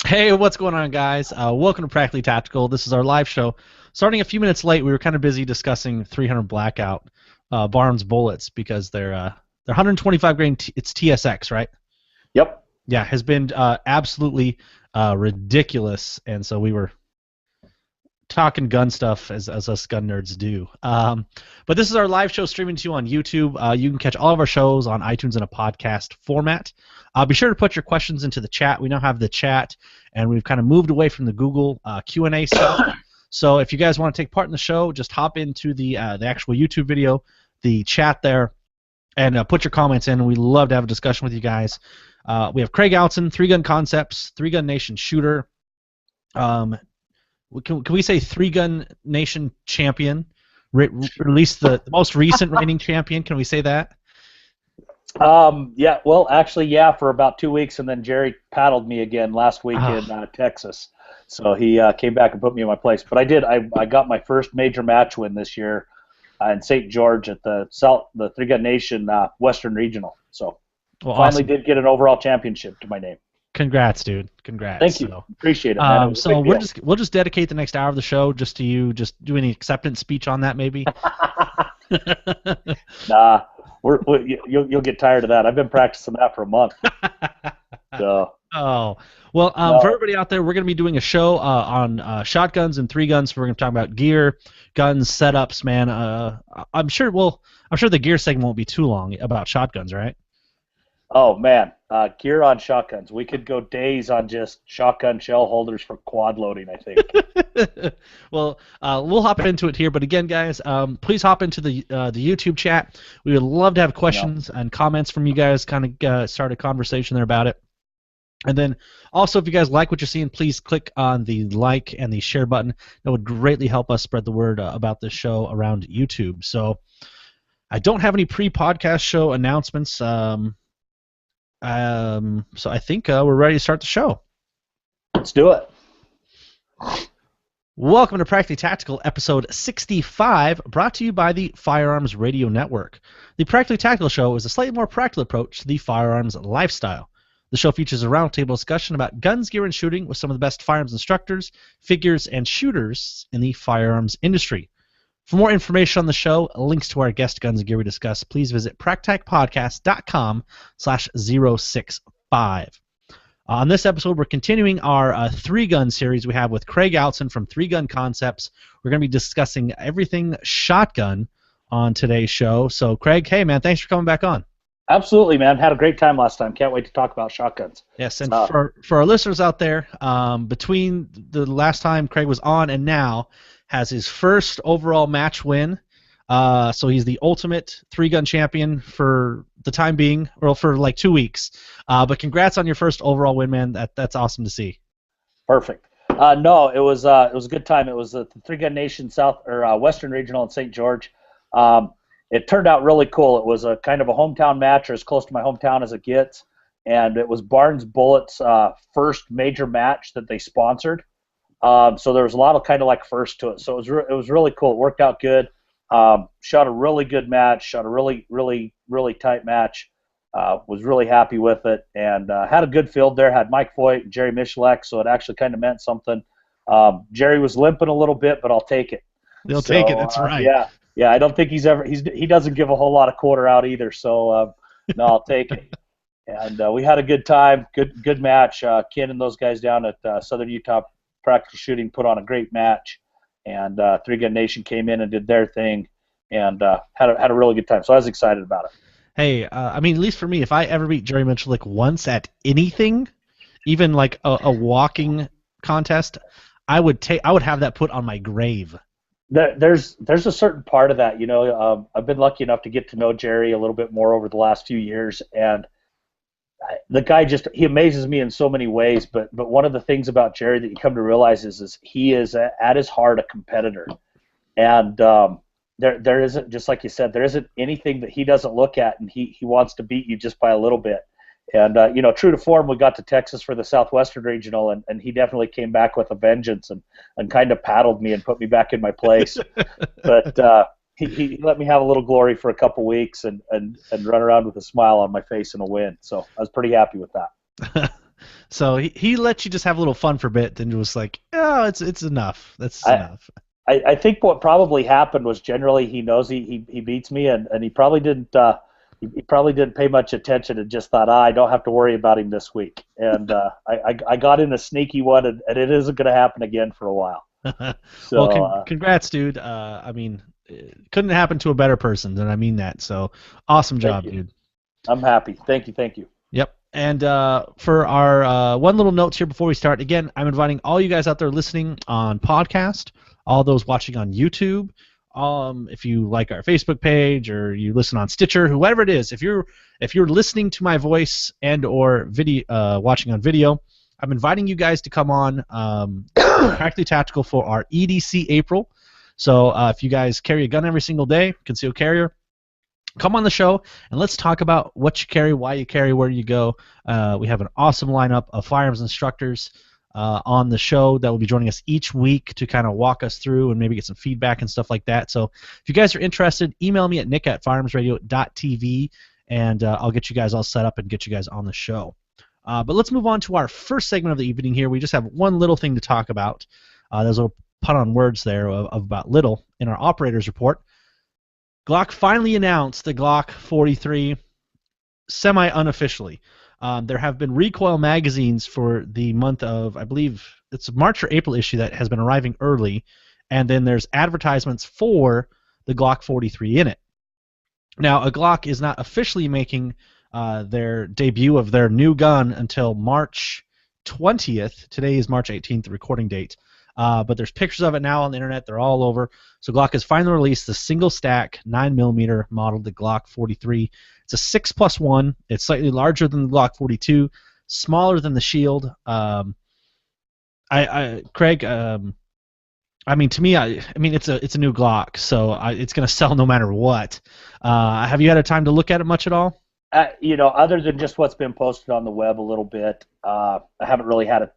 Hey, what's going on, guys? Welcome to Practically Tactical. This is our live show. Starting a few minutes late, we were kind of busy discussing 300 Blackout Barnes bullets because they're 125 grain. It's TSX, right? Yep. Yeah, has been absolutely ridiculous, and so we were talking gun stuff as us gun nerds do. But this is our live show streaming to you on YouTube. You can catch all of our shows on iTunes in a podcast format. Be sure to put your questions into the chat. We now have the chat, and we've kind of moved away from the Google Q&A stuff. So if you guys want to take part in the show, just hop into the actual YouTube video, the chat there, and put your comments in. We'd love to have a discussion with you guys. We have Craig Outzen, 3Gun Concepts, 3Gun Nation Shooter. Can we say 3Gun Nation champion? Released the most recent reigning champion. Can we say that? Yeah. Well, actually, yeah, for about 2 weeks, and then Jerry paddled me again last week in Texas. So he came back and put me in my place. But I did. I got my first major match win this year in St. George at the 3Gun Nation Western Regional. So finally did get an overall championship to my name. Congrats, dude. Congrats. Thank you. Appreciate it, man. So we'll just dedicate the next hour of the show just to you. Just do any acceptance speech on that, maybe. Nah, you'll get tired of that. I've been practicing that for a month. So. Oh, well, for everybody out there, we're going to be doing a show on shotguns and 3Guns. We're going to talk about gear, guns, setups, man. I'm sure the gear segment won't be too long about shotguns, right? Oh, man. Gear on shotguns. We could go days on just shotgun shell holders for quad loading, I think. Well, we'll hop into it here. But again, guys, please hop into the YouTube chat. We would love to have questions and comments from you guys, kind of start a conversation there about it. And then also, if you guys like what you're seeing, please click on the like and the share button. That would greatly help us spread the word about this show around YouTube. So I don't have any pre-podcast show announcements. So I think we're ready to start the show. Let's do it. Welcome to Practically Tactical, episode 65, brought to you by the Firearms Radio Network. The Practically Tactical show is a slightly more practical approach to the firearms lifestyle. The show features a roundtable discussion about guns, gear, and shooting with some of the best firearms instructors, figures, and shooters in the firearms industry. For more information on the show, links to our guest guns and gear we discuss, please visit practicpodcast.com/065. On this episode, we're continuing our 3Gun series we have with Craig Outzen from 3Gun Concepts. We're going to be discussing everything shotgun on today's show. So, Craig, hey, man, thanks for coming back on. Absolutely, man. Had a great time last time. Can't wait to talk about shotguns. Yes, and for our listeners out there, between the last time Craig was on and now, has his first overall match win. So he's the ultimate 3Gun champion for the time being, or for like 2 weeks. But congrats on your first overall win, man. That's awesome to see. Perfect. No, it was a good time. It was the 3Gun Nation South or Western Regional in St. George. It turned out really cool. It was a kind of a hometown match, or as close to my hometown as it gets, and it was Barnes Bullets' first major match that they sponsored. So there was a lot of kind of like first to it. So it was really cool. It worked out good. Shot a really good match. Shot a really tight match. Was really happy with it, and had a good field there. Had Mike Foyt and Jerry Michalek, so it actually kind of meant something. Jerry was limping a little bit, but I'll take it. They'll take it. That's right. Yeah. I don't think he doesn't give a whole lot of quarter out either. So no, I'll take it. And we had a good time. Good match. Ken and those guys down at Southern Utah Practical Shooting put on a great match, and 3Gun Nation came in and did their thing, and had a really good time. So I was excited about it. Hey, I mean, at least for me, if I ever beat Jerry Michalek once at anything, even like a walking contest, I would have that put on my grave. There's a certain part of that, you know. I've been lucky enough to get to know Jerry a little bit more over the last few years, and the guy he amazes me in so many ways. But one of the things about Jerry that you come to realize is he is at his heart a competitor, and there isn't, just like you said, there isn't anything that he doesn't look at, and he wants to beat you just by a little bit. And, you know, true to form, we got to Texas for the Southwestern Regional, and he definitely came back with a vengeance and kind of paddled me and put me back in my place. But he let me have a little glory for a couple weeks and run around with a smile on my face and a win. So I was pretty happy with that. So he let you just have a little fun for a bit, then was like, oh, it's enough. That's I, enough. I think what probably happened was generally he knows he beats me, and he probably didn't pay much attention and just thought, I don't have to worry about him this week. And I got in a sneaky one, and it isn't going to happen again for a while. Well, So congrats, dude. I mean, it couldn't happen to a better person, and I mean that. So awesome thank job, you. dude. I'm happy. Thank you. Thank you. Yep. And for our one little note here before we start, again, I'm inviting all you guys out there listening on podcast, all those watching on YouTube, if you like our Facebook page or you listen on Stitcher, whoever it is, if you're listening to my voice and or video watching on video, I'm inviting you guys to come on Practically Tactical for our EDC April. So if you guys carry a gun every single day, concealed carrier, come on the show and let's talk about what you carry, why you carry, where you go. We have an awesome lineup of firearms instructors on the show that will be joining us each week to kind of walk us through and maybe get some feedback and stuff like that. So if you guys are interested, email me at nick@firearmsradio.tv and I'll get you guys all set up and get you guys on the show. But let's move on to our first segment of the evening here. We just have one little thing to talk about. There's a little pun on words there of about little in our operator's report. Glock finally announced the Glock 43 semi-unofficially. There have been recoil magazines for the month of, I believe, it's March or April issue that has been arriving early, and then there's advertisements for the Glock 43 in it. Now, a Glock is not officially making their debut of their new gun until March 20th. Today is March 18th, the recording date. But there's pictures of it now on the internet. They're all over. So Glock has finally released the single stack 9mm model, the Glock 43. It's a 6+1. It's slightly larger than the Glock 42, smaller than the Shield. Craig, I mean, to me, I mean, it's a new Glock, so it's going to sell no matter what. Have you had a time to look at it much at all? Other than just what's been posted on the web a little bit, I haven't really had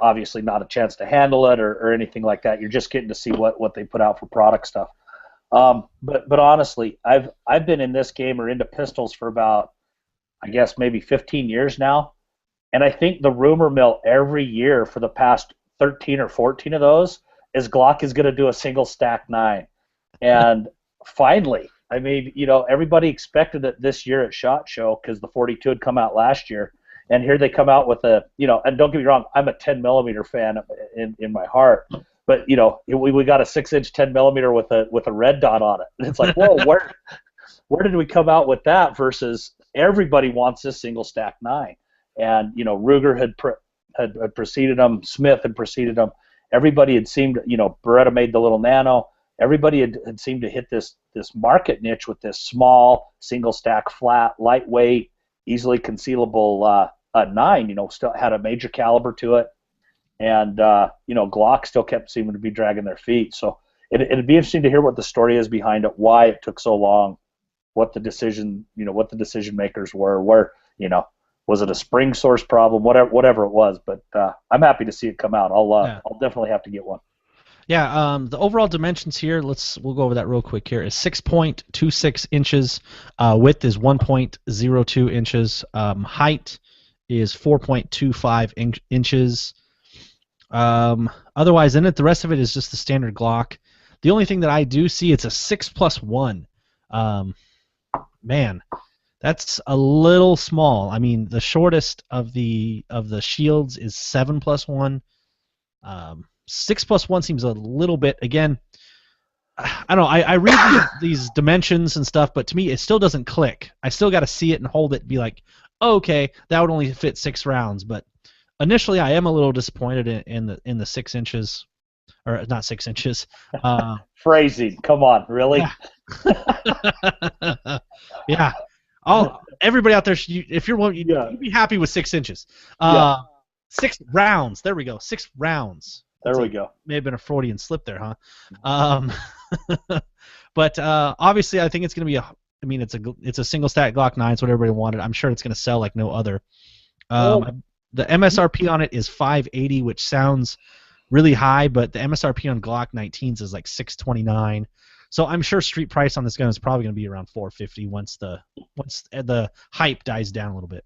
obviously not a chance to handle it or anything like that. You're just getting to see what they put out for product stuff. But honestly, I've been in this game or into pistols for about, I guess, maybe 15 years now, and I think the rumor mill every year for the past 13 or 14 of those is Glock is going to do a single stack 9, and finally. I mean, everybody expected it this year at SHOT Show because the 42 had come out last year, and here they come out with and don't get me wrong, I'm a 10mm fan in my heart, but we got a 6-inch 10mm with a red dot on it, and it's like, whoa, where did we come out with that? Versus everybody wants this single stack 9, and Ruger had preceded them, Smith had preceded them, everybody had seemed, Beretta made the little Nano. Everybody had seemed to hit this market niche with this small, single stack, flat, lightweight, easily concealable 9. Still had a major caliber to it, and Glock still kept seeming to be dragging their feet. So it'd be interesting to hear what the story is behind it, why it took so long, what the decision makers were, where was it a spring source problem, whatever it was. But I'm happy to see it come out. I'll definitely have to get one. Yeah, the overall dimensions here, we'll go over that real quick here, is 6.26 inches. Width is 1.02 inches. Height is 4.25 inches. Otherwise, in it, the rest of it is just the standard Glock. The only thing that I do see, it's a 6+1. Man, that's a little small. I mean, the shortest of the Shields is 7+1. 6+1 seems a little bit, again, I don't know, I read these dimensions and stuff, but to me it still doesn't click. I still got to see it and hold it and be like, oh, okay, that would only fit 6 rounds. But initially I am a little disappointed in the 6 inches, or not 6 inches. Phrasing, come on, really? Yeah. Yeah. Everybody out there, if you're one, you'd be happy with 6 inches. 6 rounds, there we go, 6 rounds. There we go. May have been a Freudian slip there, huh? But obviously, I think it's going to be it's a single stack Glock 9. It's what everybody wanted. I'm sure it's going to sell like no other. The MSRP on it is $580, which sounds really high, but the MSRP on Glock 19s is like $629. So I'm sure street price on this gun is probably going to be around $450 once the hype dies down a little bit.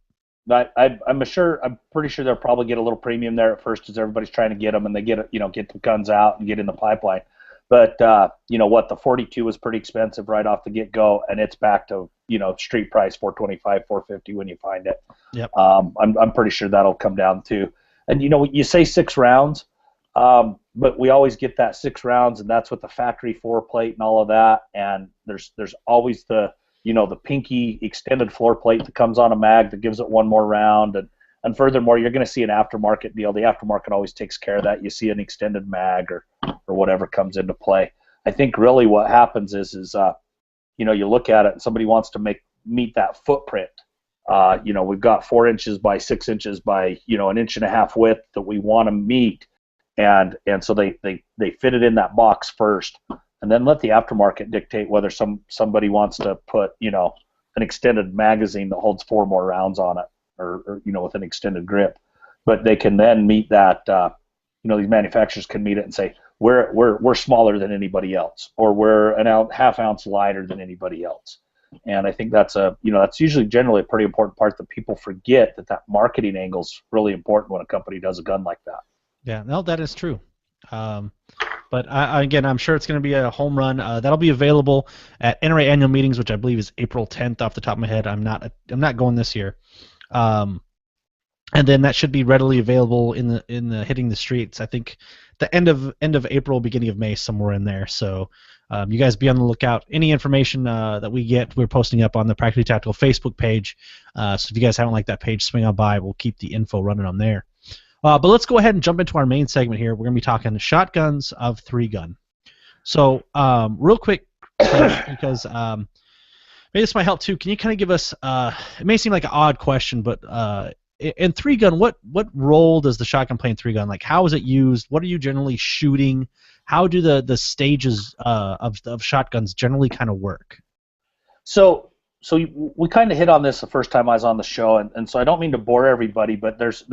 I'm pretty sure they'll probably get a little premium there at first as everybody's trying to get them and they get get the guns out and get in the pipeline. But the 42 was pretty expensive right off the get go, and it's back to street price 425, 450 when you find it. Yep. I'm pretty sure that'll come down too. And you say 6 rounds, but we always get that 6 rounds, and that's with the factory 4 plate and all of that. And there's always the pinky extended floor plate that comes on a mag that gives it 1 more round. And furthermore, you're going to see an aftermarket deal. The aftermarket always takes care of that. You see an extended mag or whatever comes into play. I think really what happens is you look at it and somebody wants to meet that footprint. We've got 4 inches by 6 inches by an inch and a half width that we want to meet, and so they fit it in that box first, and then let the aftermarket dictate whether somebody wants to put an extended magazine that holds 4 more rounds on it, or with an extended grip. But they can then meet that. These manufacturers can meet it and say we're smaller than anybody else, or we're an half ounce lighter than anybody else. And I think that's that's usually generally a pretty important part that people forget, that marketing angle is really important when a company does a gun like that. Yeah, no, that is true. But again, I'm sure it's going to be a home run. That'll be available at NRA annual meetings, which I believe is April 10th off the top of my head. I'm not going this year. And then that should be readily available in the hitting the streets. I think the end of April, beginning of May, somewhere in there. So you guys be on the lookout. Any information that we get, we're posting up on the Practically Tactical Facebook page. So if you guys haven't liked that page, swing on by. We'll keep the info running on there. But let's go ahead and jump into our main segment here. We're going to be talking shotguns of 3-gun. So real quick, because maybe this might help too. Can you kind of give us? It may seem like an odd question, but in 3-gun, what role does the shotgun play in 3-gun? Like, how is it used? What are you generally shooting? How do the stages of shotguns generally kind of work? So we kind of hit on this the first time I was on the show, and so I don't mean to bore everybody, but there's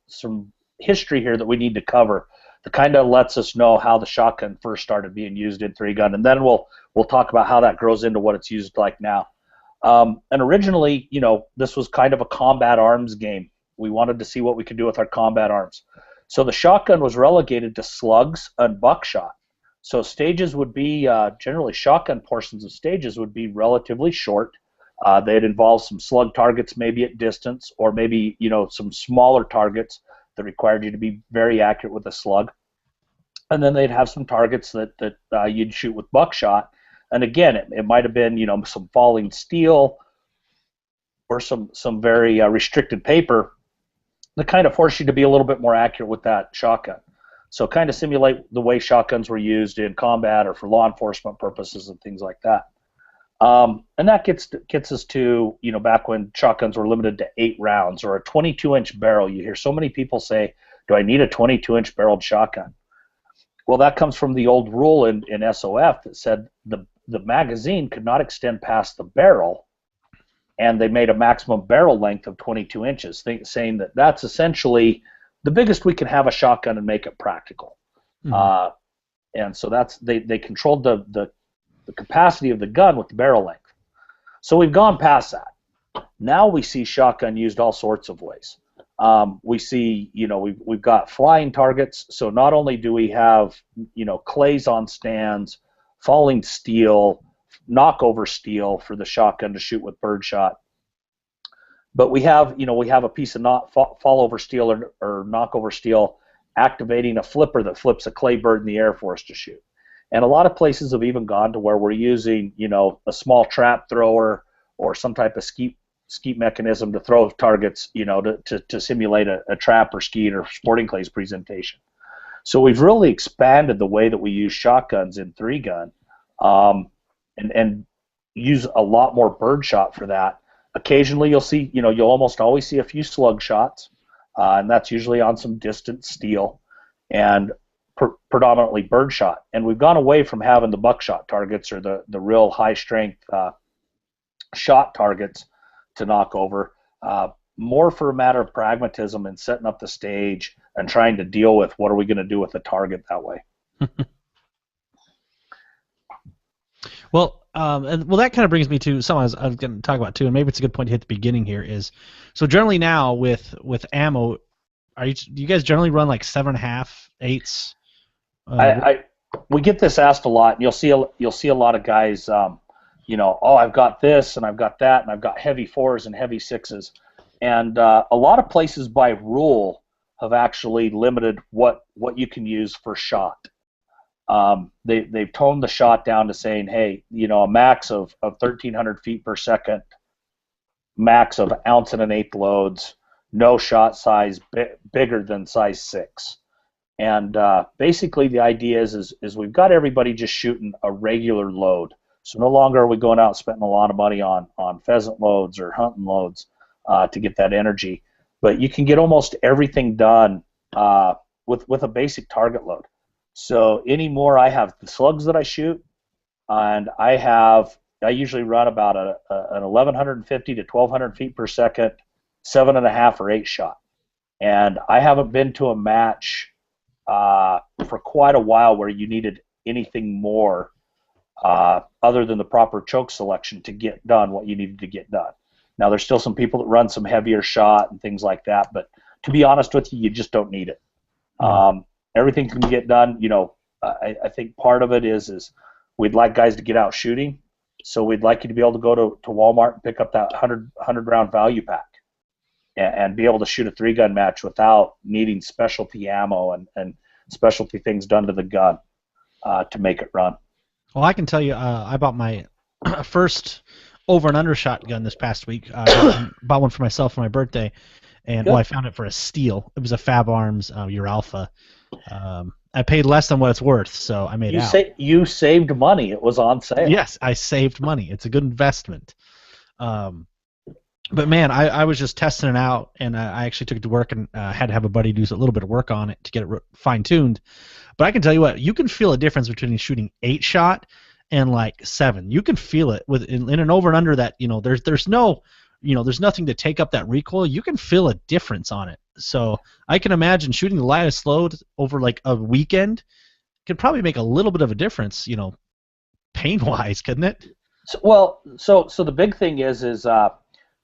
some history here that we need to cover that kind of lets us know how the shotgun first started being used in 3-gun, and then we'll talk about how that grows into what it's used like now. And originally, this was kind of a combat arms game. We wanted to see what we could do with our combat arms. So the shotgun was relegated to slugs and buckshot. So stages would be, generally shotgun portions of stages would be relatively short. They'd involve some slug targets maybe at distance, or maybe, some smaller targets that required you to be very accurate with a slug. And then they'd have some targets that you'd shoot with buckshot. And again, it might have been, some falling steel or some very restricted paper that kind of force you to be a little bit more accurate with that shotgun. So kind of simulate the way shotguns were used in combat or for law enforcement purposes and things like that. And that gets us to, back when shotguns were limited to 8 rounds or a 22-inch barrel. You hear so many people say, do I need a 22-inch barreled shotgun? Well, that comes from the old rule in SOF that said the magazine could not extend past the barrel, and they made a maximum barrel length of 22 inches, saying that that's essentially the biggest we can have a shotgun and make it practical. Mm-hmm. And so they controlled the capacity of the gun with the barrel length. So we've gone past that. Now we see shotgun used all sorts of ways. We see, we've got flying targets. So not only do we have, clays on stands, falling steel, knockover steel for the shotgun to shoot with birdshot, but we have a piece of fallover steel or knockover steel activating a flipper that flips a clay bird in the air for us to shoot. And a lot of places have even gone to where we're using, a small trap thrower or some type of skeet mechanism to throw targets, to simulate a trap or skeet or sporting clays presentation. So we've really expanded the way that we use shotguns in 3-gun, and use a lot more birdshot for that. Occasionally you'll almost always see a few slug shots, and that's usually on some distant steel, and predominantly birdshot. And we've gone away from having the buckshot targets or the real high strength shot targets to knock over, more for a matter of pragmatism and setting up the stage and trying to deal with what are we going to do with the target that way. Well, that kind of brings me to something I was going to talk about too, and maybe it's a good point to hit the beginning here. Is so generally now with ammo, do you guys generally run like 7.5, 8s? I, Uh, I we get this asked a lot, and you'll see a lot of guys, oh, I've got this and I've got that, and I've got heavy 4s and heavy 6s, and a lot of places by rule have actually limited what you can use for shot. They've toned the shot down to saying, hey, a max of 1,300 feet per second, max of ounce and an eighth loads, no shot size bigger than size 6. And basically, the idea is we've got everybody just shooting a regular load. So no longer are we going out and spending a lot of money on pheasant loads or hunting loads to get that energy. But you can get almost everything done with a basic target load. So anymore, I have the slugs that I shoot, and I usually run about an 1,150 to 1,200 feet per second, 7.5 or 8 shot. And I haven't been to a match for quite a while where you needed anything more other than the proper choke selection to get done what you needed to get done. Now, there's still some people that run some heavier shot and things like that, but to be honest with you, you just don't need it. Everything can get done. I think part of it is we'd like guys to get out shooting, so we'd like you to be able to go to Walmart and pick up that 100 round value pack and be able to shoot a 3-gun match without needing specialty ammo and specialty things done to the gun to make it run. well, I can tell you, I bought my first over and under shotgun this past week. I bought one for myself for my birthday, and Good. I found it for a steal. It was a Fab Arms Your Alpha. I paid less than what it's worth, so I made out. You saved money. It was on sale. Yes, I saved money. It's a good investment. But man, I was just testing it out, and I actually took it to work and had to have a buddy do a little bit of work on it to get it fine tuned. But I can tell you what, you can feel a difference between shooting 8 shot and like 7. You can feel it in an over and under that. There's no, there's nothing to take up that recoil. You can feel a difference on it. So I can imagine shooting the lightest load over like a weekend could probably make a little bit of a difference. Pain wise, couldn't it? So the big thing is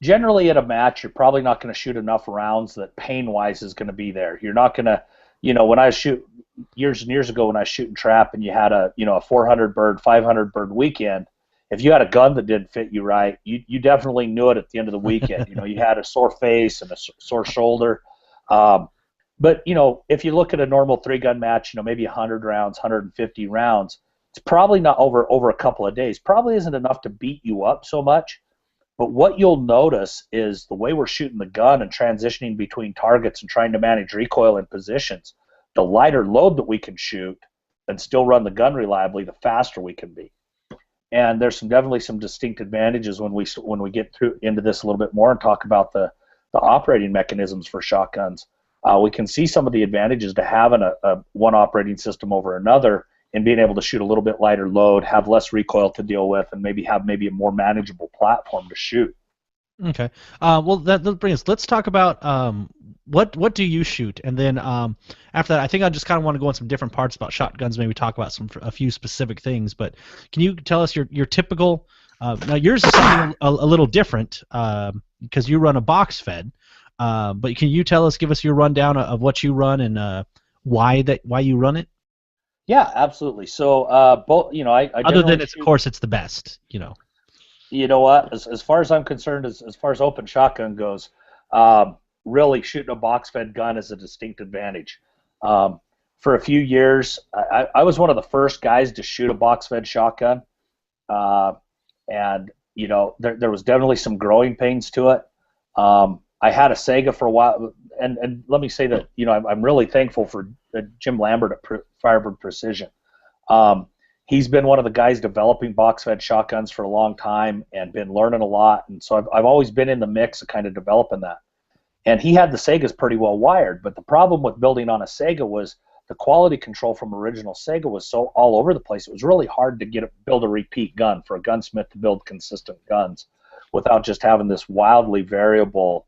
generally at a match, you're probably not going to shoot enough rounds that pain-wise is going to be there. You're not going to, when I shoot years and years ago when I was shooting trap and you had a 400 bird, 500 bird weekend, if you had a gun that didn't fit you right, you definitely knew it at the end of the weekend. You had a sore face and a sore shoulder. But if you look at a normal 3-gun match, maybe 100 rounds, 150 rounds, it's probably not over a couple of days. Probably isn't enough to beat you up so much. But what you'll notice is the way we're shooting the gun and transitioning between targets and trying to manage recoil and positions, the lighter load that we can shoot and still run the gun reliably, the faster we can be. And there's definitely some distinct advantages when we get through into this a little bit more and talk about the operating mechanisms for shotguns. We can see some of the advantages to having a one operating system over another and being able to shoot a little bit lighter load, have less recoil to deal with, and maybe have a more manageable platform to shoot. Okay. Well, that brings us. Let's talk about what do you shoot, and then after that, I think I just kind of want to go on some different parts about shotguns. Maybe talk about a few specific things. But can you tell us your typical? Now yours is something a little different because you run a box fed. But can you give us your rundown of what you run and why you run it? Yeah, absolutely. So both, I other than of course it's the best, You know what? As far as I'm concerned, as far as open shotgun goes, really shooting a box-fed gun is a distinct advantage. For a few years, I was one of the first guys to shoot a box-fed shotgun, and there was definitely some growing pains to it. I had a Sega for a while, and let me say that I'm really thankful for Jim Lambert at Firebird Precision. He's been one of the guys developing box-fed shotguns for a long time and been learning a lot, and so I've always been in the mix of kind of developing that. And he had the Segas pretty well wired, but the problem with building on a Sega was the quality control from original Sega was so all over the place. It was really hard to build a repeat gun for a gunsmith to build consistent guns without just having this wildly variable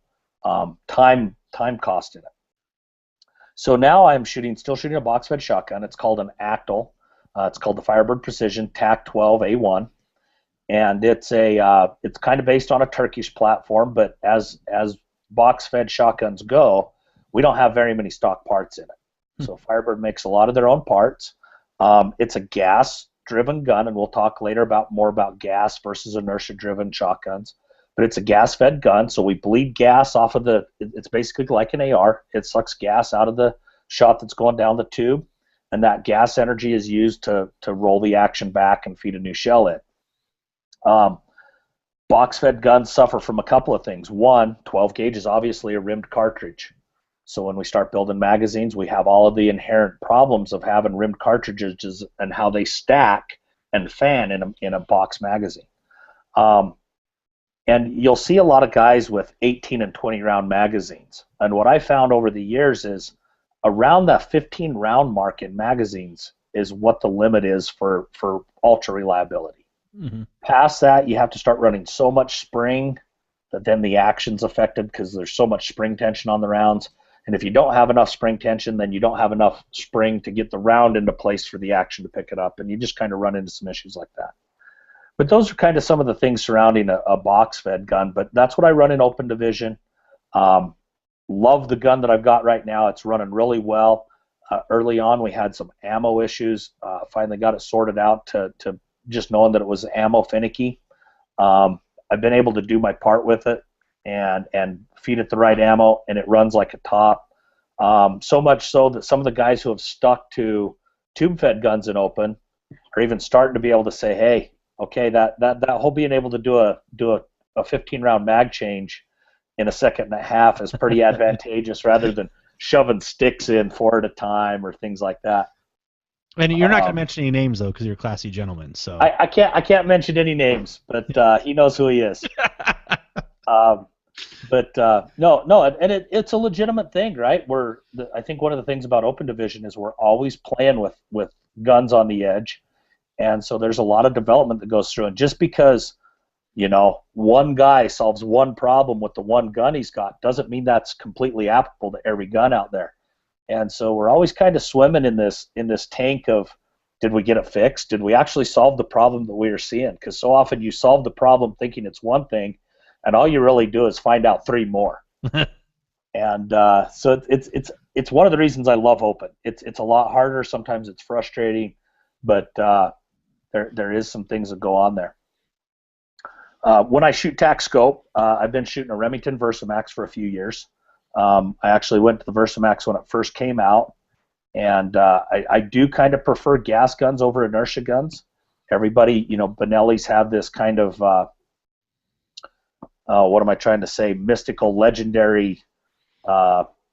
time cost in it. So now I'm still shooting a box-fed shotgun. It's called an Actal. It's called the Firebird Precision TAC 12A1, and it's kind of based on a Turkish platform, but as box fed shotguns go, we don't have very many stock parts in it. So Firebird makes a lot of their own parts. It's a gas driven gun, and we'll talk later more about gas versus inertia driven shotguns. But it's a gas fed gun, so we bleed gas off of it's basically like an AR. It sucks gas out of the shot that's going down the tube, and that gas energy is used to roll the action back and feed a new shell in. Box-fed guns suffer from a couple of things. One, 12 gauge is obviously a rimmed cartridge. So when we start building magazines, we have all of the inherent problems of having rimmed cartridges and how they stack and fan in a box magazine. And you'll see a lot of guys with 18 and 20 round magazines. And what I found over the years is around that 15 round mark in magazines is what the limit is for ultra reliability. Mm-hmm. Past that, you have to start running so much spring that then the action's affected because there's so much spring tension on the rounds. And if you don't have enough spring tension, then you don't have enough spring to get the round into place for the action to pick it up, and you just kind of run into some issues like that. But those are kind of some of the things surrounding a box-fed gun, but that's what I run in open division. Love the gun that I've got right now. It's running really well. Early on, we had some ammo issues. Finally got it sorted out to just knowing that it was ammo finicky. I've been able to do my part with it and feed it the right ammo, and it runs like a top. So much so that some of the guys who have stuck to tube-fed guns in open are even starting to be able to say, hey, okay, that whole being able to do a 15-round mag change in a second and a half is pretty advantageous rather than shoving sticks in 4 at a time or things like that. And you're not going to mention any names, though, because you're a classy gentleman. So I can't mention any names, but he knows who he is. But it's a legitimate thing, right? I think one of the things about open division is we're always playing with guns on the edge, and so there's a lot of development that goes through. And just because one guy solves one problem with the one gun he's got doesn't mean that's completely applicable to every gun out there. And so we're always kind of swimming in this tank of, did we get it fixed? Did we actually solve the problem that we were seeing? Because so often you solve the problem thinking it's one thing, and all you really do is find out 3 more. And so it's one of the reasons I love open. It's a lot harder. Sometimes it's frustrating, but there is some things that go on there. When I shoot tac scope, I've been shooting a Remington Versamax for a few years. I actually went to the Versamax when it first came out, and I do kind of prefer gas guns over inertia guns. Everybody, Benelli's have this kind of what am I trying to say? Mystical, legendary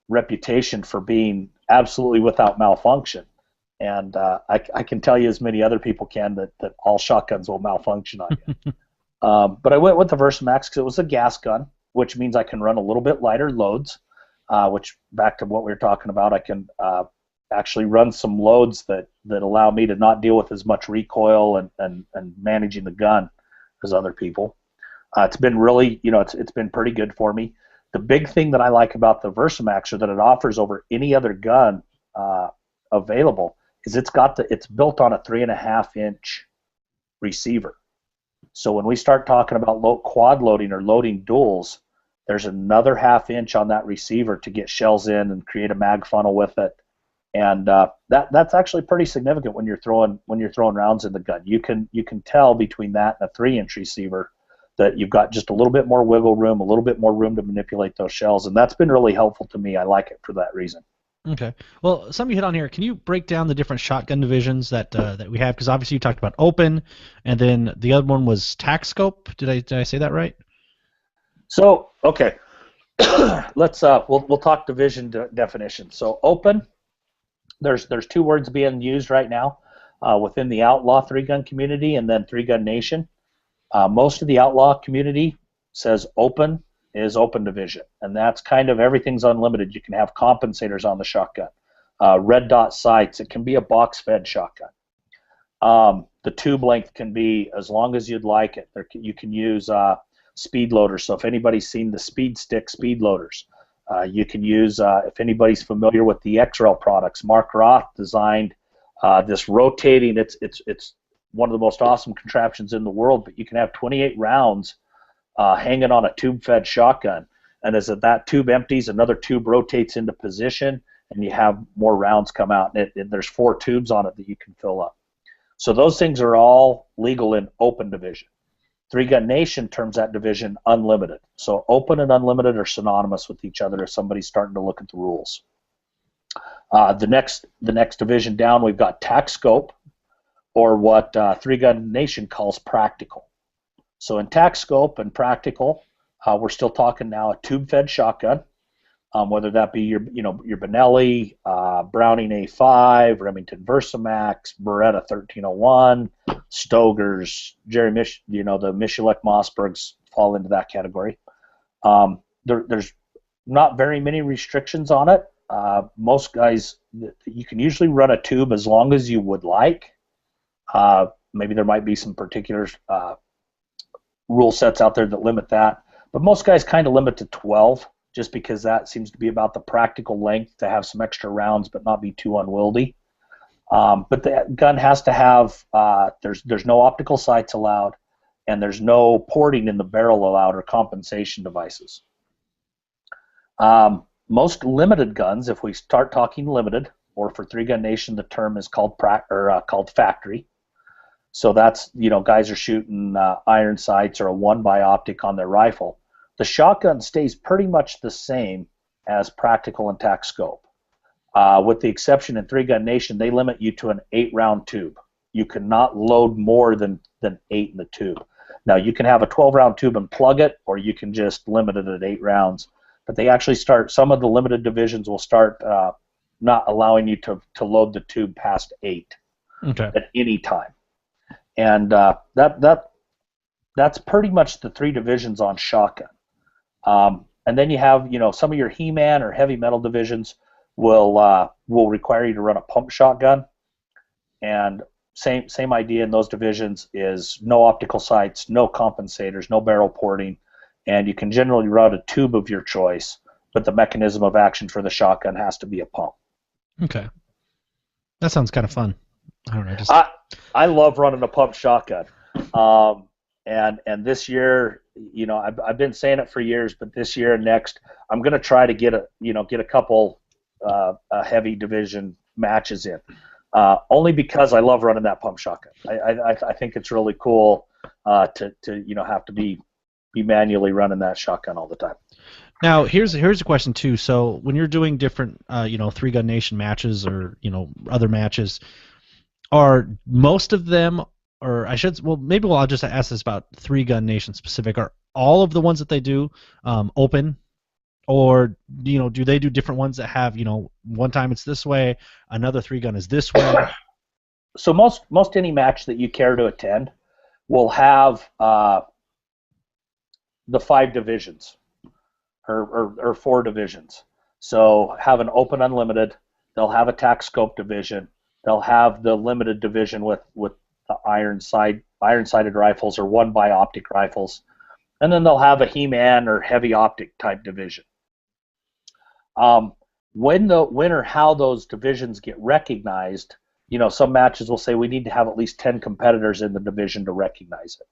reputation for being absolutely without malfunction. And I can tell you, as many other people can, that all shotguns will malfunction on you. But I went with the Versamax because it was a gas gun, which means I can run a little bit lighter loads, which, back to what we were talking about, I can actually run some loads that allow me to not deal with as much recoil and managing the gun as other people. It's been really, it's been pretty good for me. The big thing that I like about the Versamax, or that it offers over any other gun available, is it's built on a 3.5-inch receiver. So when we start talking about quad loading or loading duals, there's another 1/2 inch on that receiver to get shells in and create a mag funnel with it, and that's actually pretty significant when you're throwing rounds in the gun. You can tell between that and a 3-inch receiver that you've got just a little bit more wiggle room, a little bit more room to manipulate those shells, and that's been really helpful to me. I like it for that reason. Okay. Well, some you hit on here. Can you break down the different shotgun divisions that we have? Because obviously you talked about open, and then the other one was tac scope. Did I say that right? So okay, let's we'll talk division definition. So open, there's 2 words being used right now within the outlaw 3-gun community and then 3-gun nation. Most of the outlaw community says open is open division, and that's kind of everything's unlimited. You can have compensators on the shotgun, red dot sights. It can be a box fed shotgun. The tube length can be as long as you'd like it. You can use speed loaders. So if anybody's seen the Speed Stick speed loaders, you can use, if anybody's familiar with the XRL products, Mark Roth designed this rotating. It's one of the most awesome contraptions in the world. But you can have 28 rounds hanging on a tube-fed shotgun, and as that tube empties, another tube rotates into position, and you have more rounds come out. And there's 4 tubes on it that you can fill up. So those things are all legal in open division. Three Gun Nation terms that division unlimited. So open and unlimited are synonymous with each other if somebody's starting to look at the rules. The next division down, we've got tac scope, or what Three Gun Nation calls practical. So in tac scope and practical, we're still talking now a tube-fed shotgun, whether that be your Benelli, Browning A5, Remington Versamax, Beretta 1301, Stogers, the Michelek Mossbergs fall into that category. There's not very many restrictions on it. Most guys, you can usually run a tube as long as you would like. Maybe there might be some particular rule sets out there that limit that, but most guys kind of limit to 12, just because that seems to be about the practical length to have some extra rounds but not be too unwieldy. But the gun has to have, there's no optical sights allowed, and there's no porting in the barrel allowed or compensation devices. Most limited guns, if we start talking limited, or for Three Gun Nation, the term is called called factory. So that's, guys are shooting iron sights or a 1x optic on their rifle. The shotgun stays pretty much the same as practical and tac scope. With the exception in Three Gun Nation, they limit you to an 8-round tube. You cannot load more than 8 in the tube. Now, you can have a 12-round tube and plug it, or you can just limit it at 8 rounds. But they actually some of the limited divisions will start not allowing you to load the tube past 8 at any time. And that's pretty much the 3 divisions on shotgun. And then you have, some of your He-Man or heavy metal divisions will require you to run a pump shotgun. And same idea in those divisions is no optical sights, no compensators, no barrel porting, and you can generally run a tube of your choice, but the mechanism of action for the shotgun has to be a pump. Okay. That sounds kind of fun. I don't know. I love running a pump shotgun. And this year, I've been saying it for years, but this year and next, I'm going to try to get a couple heavy division matches in. Only because I love running that pump shotgun. I think it's really cool to have to be manually running that shotgun all the time. Now, here's a question too. So when you're doing different, Three Gun Nation matches or other matches, are most of them, or I'll just ask this about Three Gun Nation specific. Are all of the ones that they do open, or do they do different ones that have one time it's this way, another 3-gun is this way? So most any match that you care to attend will have the 5 divisions or 4 divisions. So have an open unlimited, they'll have a tac scope division, they'll have the limited division with the iron-sighted rifles or 1x optic rifles, and then they'll have a He-Man or heavy optic type division. When or how those divisions get recognized, some matches will say we need to have at least 10 competitors in the division to recognize it.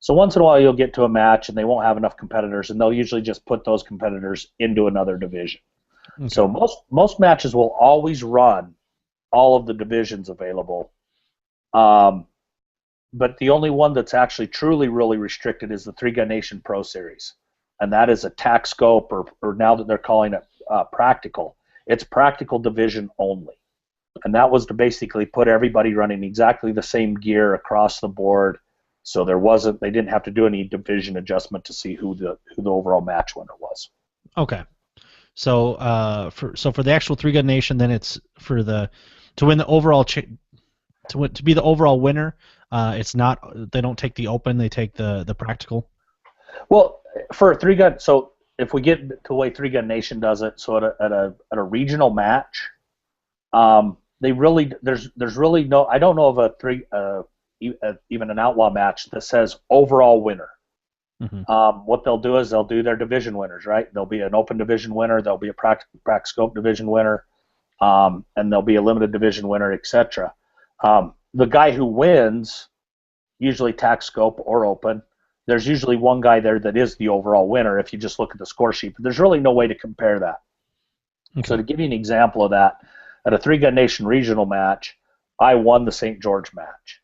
So once in a while you'll get to a match and they won't have enough competitors, and they'll usually just put those competitors into another division. Okay. So most matches will always run all of the divisions available. But the only one that's actually truly really restricted is the Three Gun Nation Pro Series, and that is a tac scope, or now that they're calling it practical. It's practical division only, and that was to basically put everybody running exactly the same gear across the board, so they didn't have to do any division adjustment to see who the overall match winner was. Okay, so for the actual Three Gun Nation, then it's to win the overall to be the overall winner. It's not, they don't take the open, they take the practical. Well, for a 3-gun, so if we get to the way Three Gun Nation does it, so at a regional match, there's really no, I don't know of even an outlaw match that says overall winner. Mm-hmm. What they'll do is they'll do their division winners, right? There'll be an open division winner, there'll be a prac scope division winner, and there'll be a limited division winner, etc. The guy who wins, usually tack scope or open, there's usually one guy there that is the overall winner if you just look at the score sheet. But there's really no way to compare that. Okay. So to give you an example of that, at a 3-Gun Nation regional match, I won the St. George match.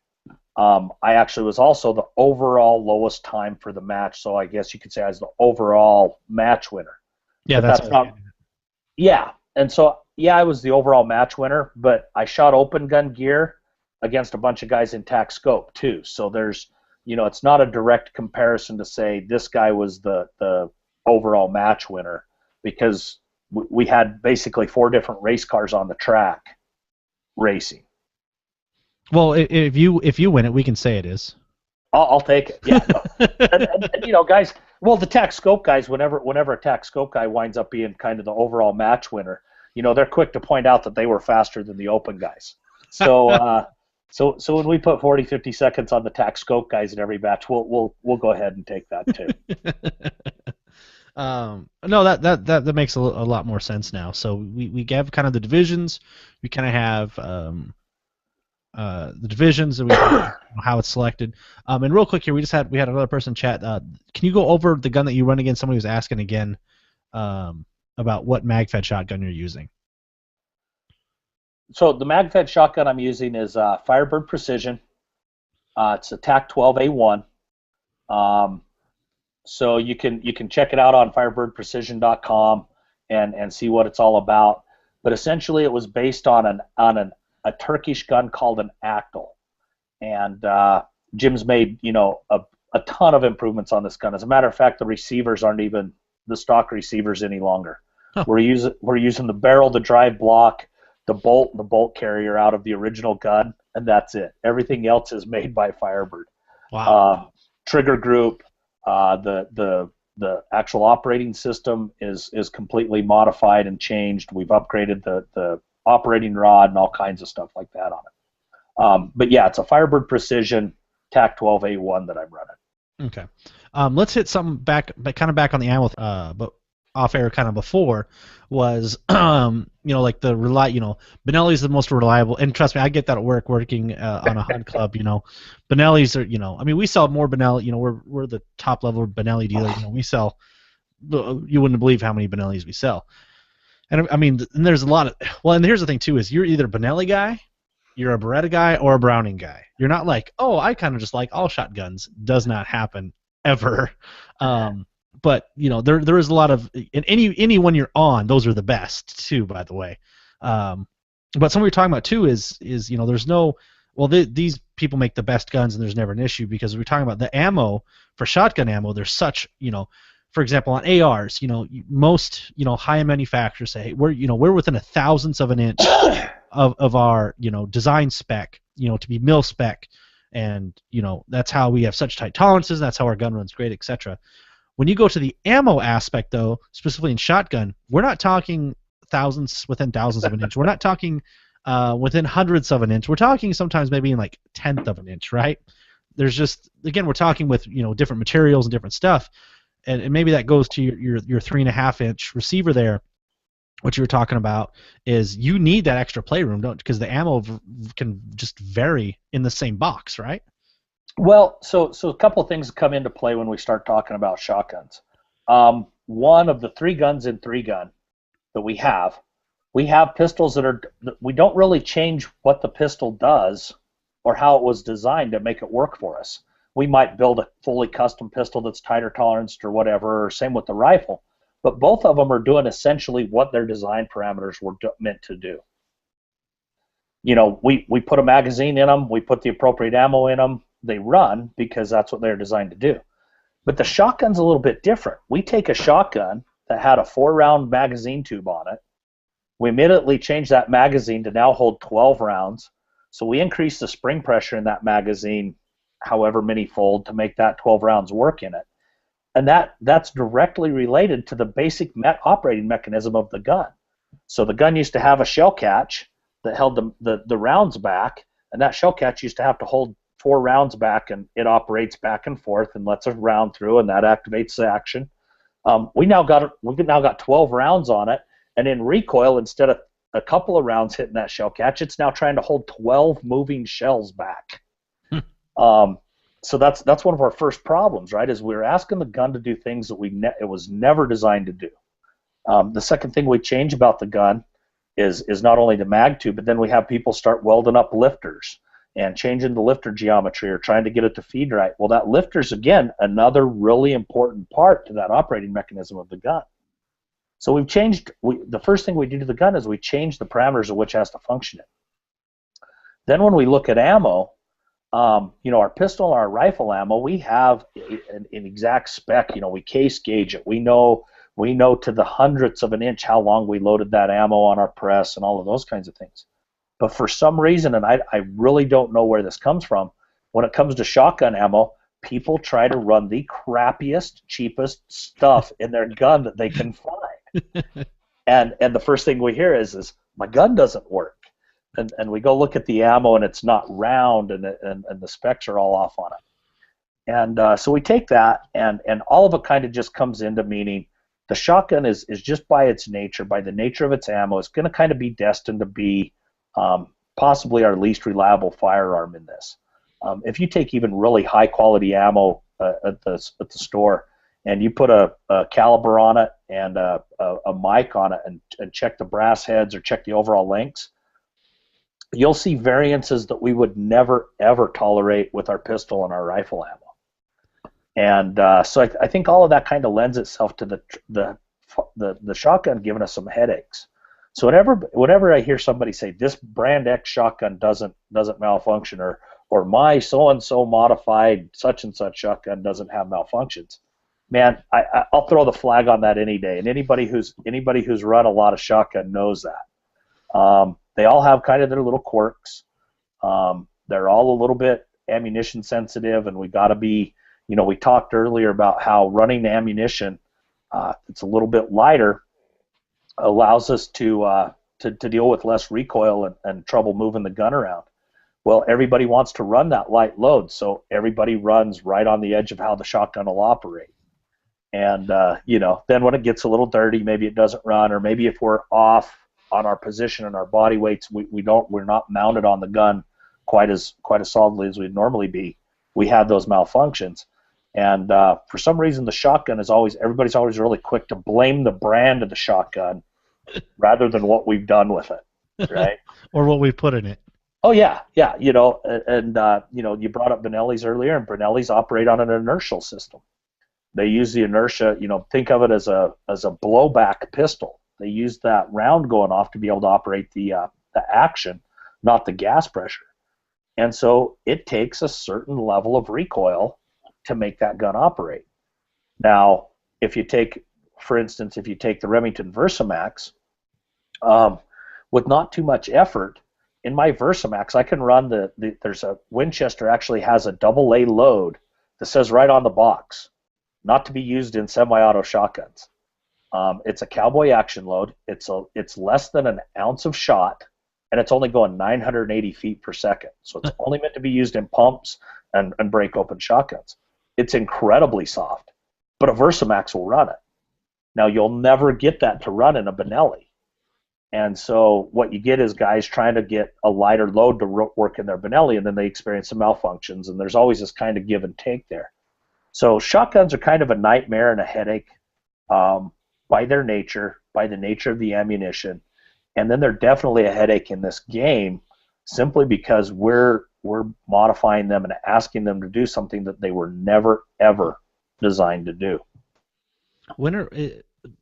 I actually was also the overall lowest time for the match, so I guess you could say I was the overall match winner. Yeah, but that's not. Yeah, and so I was the overall match winner, but I shot open gun gear against a bunch of guys in tack scope too. So there's, it's not a direct comparison to say this guy was the overall match winner, because we had basically 4 different race cars on the track racing. Well, if you win it, we can say it is. I'll take it. Yeah. and guys. Well, the tack scope guys, whenever a tack scope guy winds up being kind of the overall match winner, they're quick to point out that they were faster than the open guys. So, so when we put 40, 50 seconds on the tack scope guys in every match, we'll go ahead and take that too. No, that makes a lot more sense now. So we have kind of the divisions. We kind of have the divisions and how it's selected. And real quick here, we had another person chat. Can you go over the gun that you run against? Somebody was asking again about what mag-fed shotgun you're using. So the mag-fed shotgun I'm using is Firebird Precision. It's a TAC 12A1. So you can check it out on firebirdprecision.com and see what it's all about. But essentially, it was based on a Turkish gun called an Actel, and Jim's made a ton of improvements on this gun. As a matter of fact, the receivers aren't even the stock receivers any longer. Huh. We're using the barrel, the drive block, the bolt, and the bolt carrier out of the original gun, and that's it. Everything else is made by Firebird. Wow. Trigger group, the actual operating system is completely modified and changed. We've upgraded the operating rod and all kinds of stuff like that on it. But yeah, it's a Firebird Precision TAC 12A1 that I'm running. Okay. Let's hit something back on the ammo, but off air kind of before was, like the Benelli's the most reliable, and trust me, I get that at work working on a hunt club. Benelli's are, we sell more Benelli. We're the top level Benelli dealer. We sell, you wouldn't believe how many Benellis we sell. And and there's a lot of, and here's the thing too, is you're either a Benelli guy, you're a Beretta guy, or a Browning guy. You're not like, oh, I kind of just like all shotguns. Does not happen ever. But there is a lot of, in any one you're on, those are the best too, by the way. But something we're talking about too is there's no, these people make the best guns and there's never an issue, because we're talking about the ammo for shotgun ammo. There's such, for example, on ARs, most high-end manufacturers say, hey, we're within a thousandth of an inch of our design spec, to be mil spec, and that's how we have such tight tolerances. That's how our gun runs great, etc. When you go to the ammo aspect, though, specifically in shotgun, we're not talking within thousands of an inch. We're not talking within hundredths of an inch. We're talking sometimes maybe in like tenth of an inch, right? There's just, again, we're talking with different materials and different stuff. And maybe that goes to your 3.5-inch receiver there. What you were talking about is you need that extra playroom, because the ammo can just vary in the same box, right? Well, so a couple of things come into play when we start talking about shotguns. One of the 3 guns in 3-gun that we have pistols we don't really change what the pistol does or how it was designed to make it work for us. We might build a fully custom pistol that's tighter toleranced or whatever, or same with the rifle. But both of them are doing essentially what their design parameters were meant to do. We put a magazine in them, we put the appropriate ammo in them, they run because that's what they're designed to do. But the shotgun's a little bit different. We take a shotgun that had a 4-round magazine tube on it. We immediately change that magazine to now hold 12 rounds. So we increase the spring pressure in that magazine however many fold to make that 12 rounds work in it. And that's directly related to the basic operating mechanism of the gun. So the gun used to have a shell catch that held the rounds back, and that shell catch used to have to hold 4 rounds back, and it operates back and forth and lets a round through, and that activates the action. We've now got 12 rounds on it, and in recoil, instead of a couple of rounds hitting that shell catch, it's now trying to hold 12 moving shells back. So that's one of our first problems, right? Is we're asking the gun to do things that it was never designed to do. The second thing we change about the gun is not only the mag tube, but then we have people start welding up lifters and changing the lifter geometry or trying to get it to feed right. Well, that lifter's, again, another really important part to that operating mechanism of the gun. So we've changed, the first thing we do to the gun is we change the parameters of which has to function it. Then when we look at ammo, our pistol and our rifle ammo, we have an exact spec. We case gauge it. We know to the hundredths of an inch how long we loaded that ammo on our press and all of those kinds of things. But for some reason, and I really don't know where this comes from, when it comes to shotgun ammo, people try to run the crappiest, cheapest stuff in their gun that they can find. and the first thing we hear is my gun doesn't work. And we go look at the ammo and it's not round and the specs are all off on it. And so we take that and all of it kind of just comes into meaning the shotgun is just by its nature, by the nature of its ammo, it's going to kind of be destined to be possibly our least reliable firearm in this. If you take even really high quality ammo at the store and you put a caliber on it and a mic on it and check the brass heads or check the overall lengths, you'll see variances that we would never ever tolerate with our pistol and our rifle ammo. And so I think all of that kind of lends itself to the shotgun giving us some headaches. So whenever I hear somebody say this brand X shotgun doesn't malfunction or my so and so modified such and such shotgun doesn't have malfunctions, man, I'll throw the flag on that any day. And anybody who's run a lot of shotgun knows that. They all have kind of their little quirks. They're all a little bit ammunition sensitive, and we got to be. We talked earlier about how running ammunition it's a little bit lighter allows us to deal with less recoil and trouble moving the gun around. Well, everybody wants to run that light load, so everybody runs right on the edge of how the shotgun will operate. And then when it gets a little dirty, maybe it doesn't run, or maybe if we're off on our position and our body weights, we're not mounted on the gun quite as solidly as we'd normally be. We have those malfunctions. And for some reason, the shotgun everybody's always really quick to blame the brand of the shotgun rather than what we've done with it, right? Or what we've put in it. Oh yeah. You brought up Benelli's earlier, and Benelli's operate on an inertial system. They use the inertia. Think of it as a blowback pistol. They use that round going off to be able to operate the action, not the gas pressure. And so it takes a certain level of recoil to make that gun operate. Now, for instance, if you take the Remington Versamax, with not too much effort, in my Versamax, I can run there's a Winchester actually has a AA load that says right on the box, not to be used in semi-auto shotguns. It's a cowboy action load. It's less than an ounce of shot, and it's only going 980 feet per second. So it's only meant to be used in pumps and break open shotguns. It's incredibly soft, but a Versamax will run it. Now, you'll never get that to run in a Benelli. And so what you get is guys trying to get a lighter load to work in their Benelli, and then they experience some malfunctions, and there's always this kind of give and take there. So shotguns are kind of a nightmare and a headache by their nature, by the nature of the ammunition, and then they're definitely a headache in this game simply because we're modifying them and asking them to do something that they were never ever designed to do.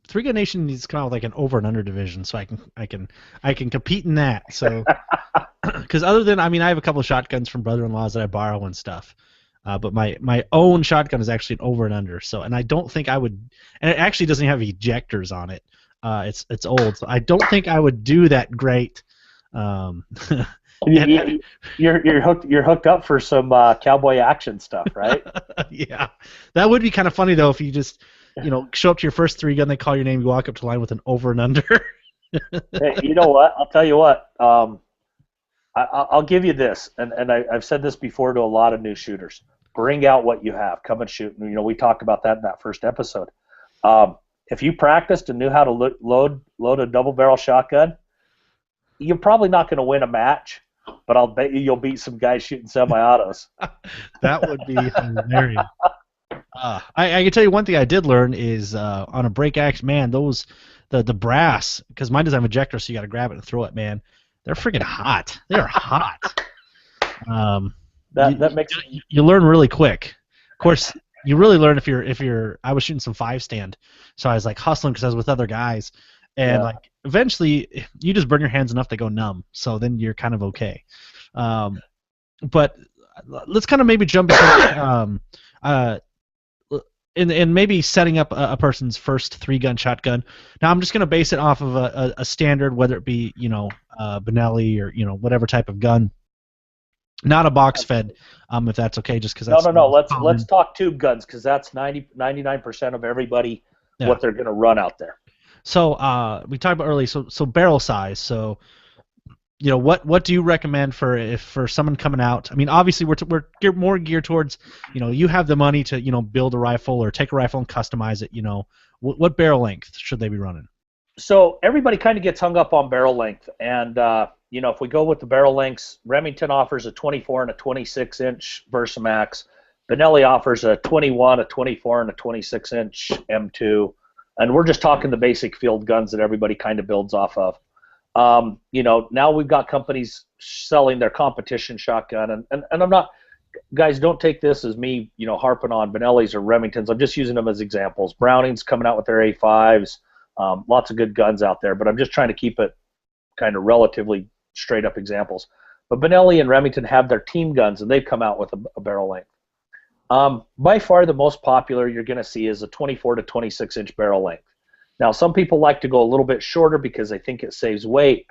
Three Gun Nation needs to come out with like an over and under division, so I can compete in that. So, because other than I have a couple of shotguns from brother-in-laws that I borrow and stuff, but my own shotgun is actually an over and under. So, and I don't think I would, and it actually doesn't have ejectors on it. It's old, so I don't think I would do that great. You're hooked up for some cowboy action stuff, right? Yeah, that would be kind of funny though if you just show up to your first 3 gun, they call your name, you walk up to the line with an over and under. Hey, you know what? I'll tell you what. I'll give you this, and I've said this before to a lot of new shooters. Bring out what you have. Come and shoot. We talked about that in that first episode. If you practiced and knew how to load a double barrel shotgun, You're probably not going to win a match, but I'll bet you'll beat some guys shooting semi-autos. That would be hilarious. I can tell you one thing I did learn is on a break axe, man, the brass, because mine doesn't have ejector, so you got to grab it and throw it, man. They're freaking hot. They are hot. Um, you, That makes you learn really quick. Of course, you really learn if you're. I was shooting some 5-stand, so I was like hustling because I was with other guys, and yeah. like eventually you just burn your hands enough they go numb, so then you're kind of okay. But let's kind of maybe jump into uh, and maybe setting up a person's first 3-gun shotgun. Now I'm just going to base it off of a standard, whether it be Benelli or whatever type of gun, not a box fed, if that's okay, just because that's No. Let's common. let's talk tube guns because that's 99% of everybody Yeah. what they're going to run out there. So we talked about earlier. So barrel size. So what do you recommend for someone coming out? I mean, obviously we're more geared towards you have the money to build a rifle or take a rifle and customize it. What barrel length should they be running? So everybody kind of gets hung up on barrel length, and if we go with the barrel lengths, Remington offers a 24 and a 26-inch Versamax. Benelli offers a 21, a 24, and a 26-inch M2, and we're just talking the basic field guns that everybody kind of builds off of. Now we've got companies selling their competition shotgun, and I'm not, guys, don't take this as me, harping on Benellis or Remingtons. I'm just using them as examples. Browning's coming out with their A5s, lots of good guns out there, but I'm just trying to keep it kind of relatively straight up examples. But Benelli and Remington have their team guns, and they've come out with a barrel length. By far the most popular you're going to see is a 24 to 26-inch barrel length. Now, some people like to go a little bit shorter because they think it saves weight,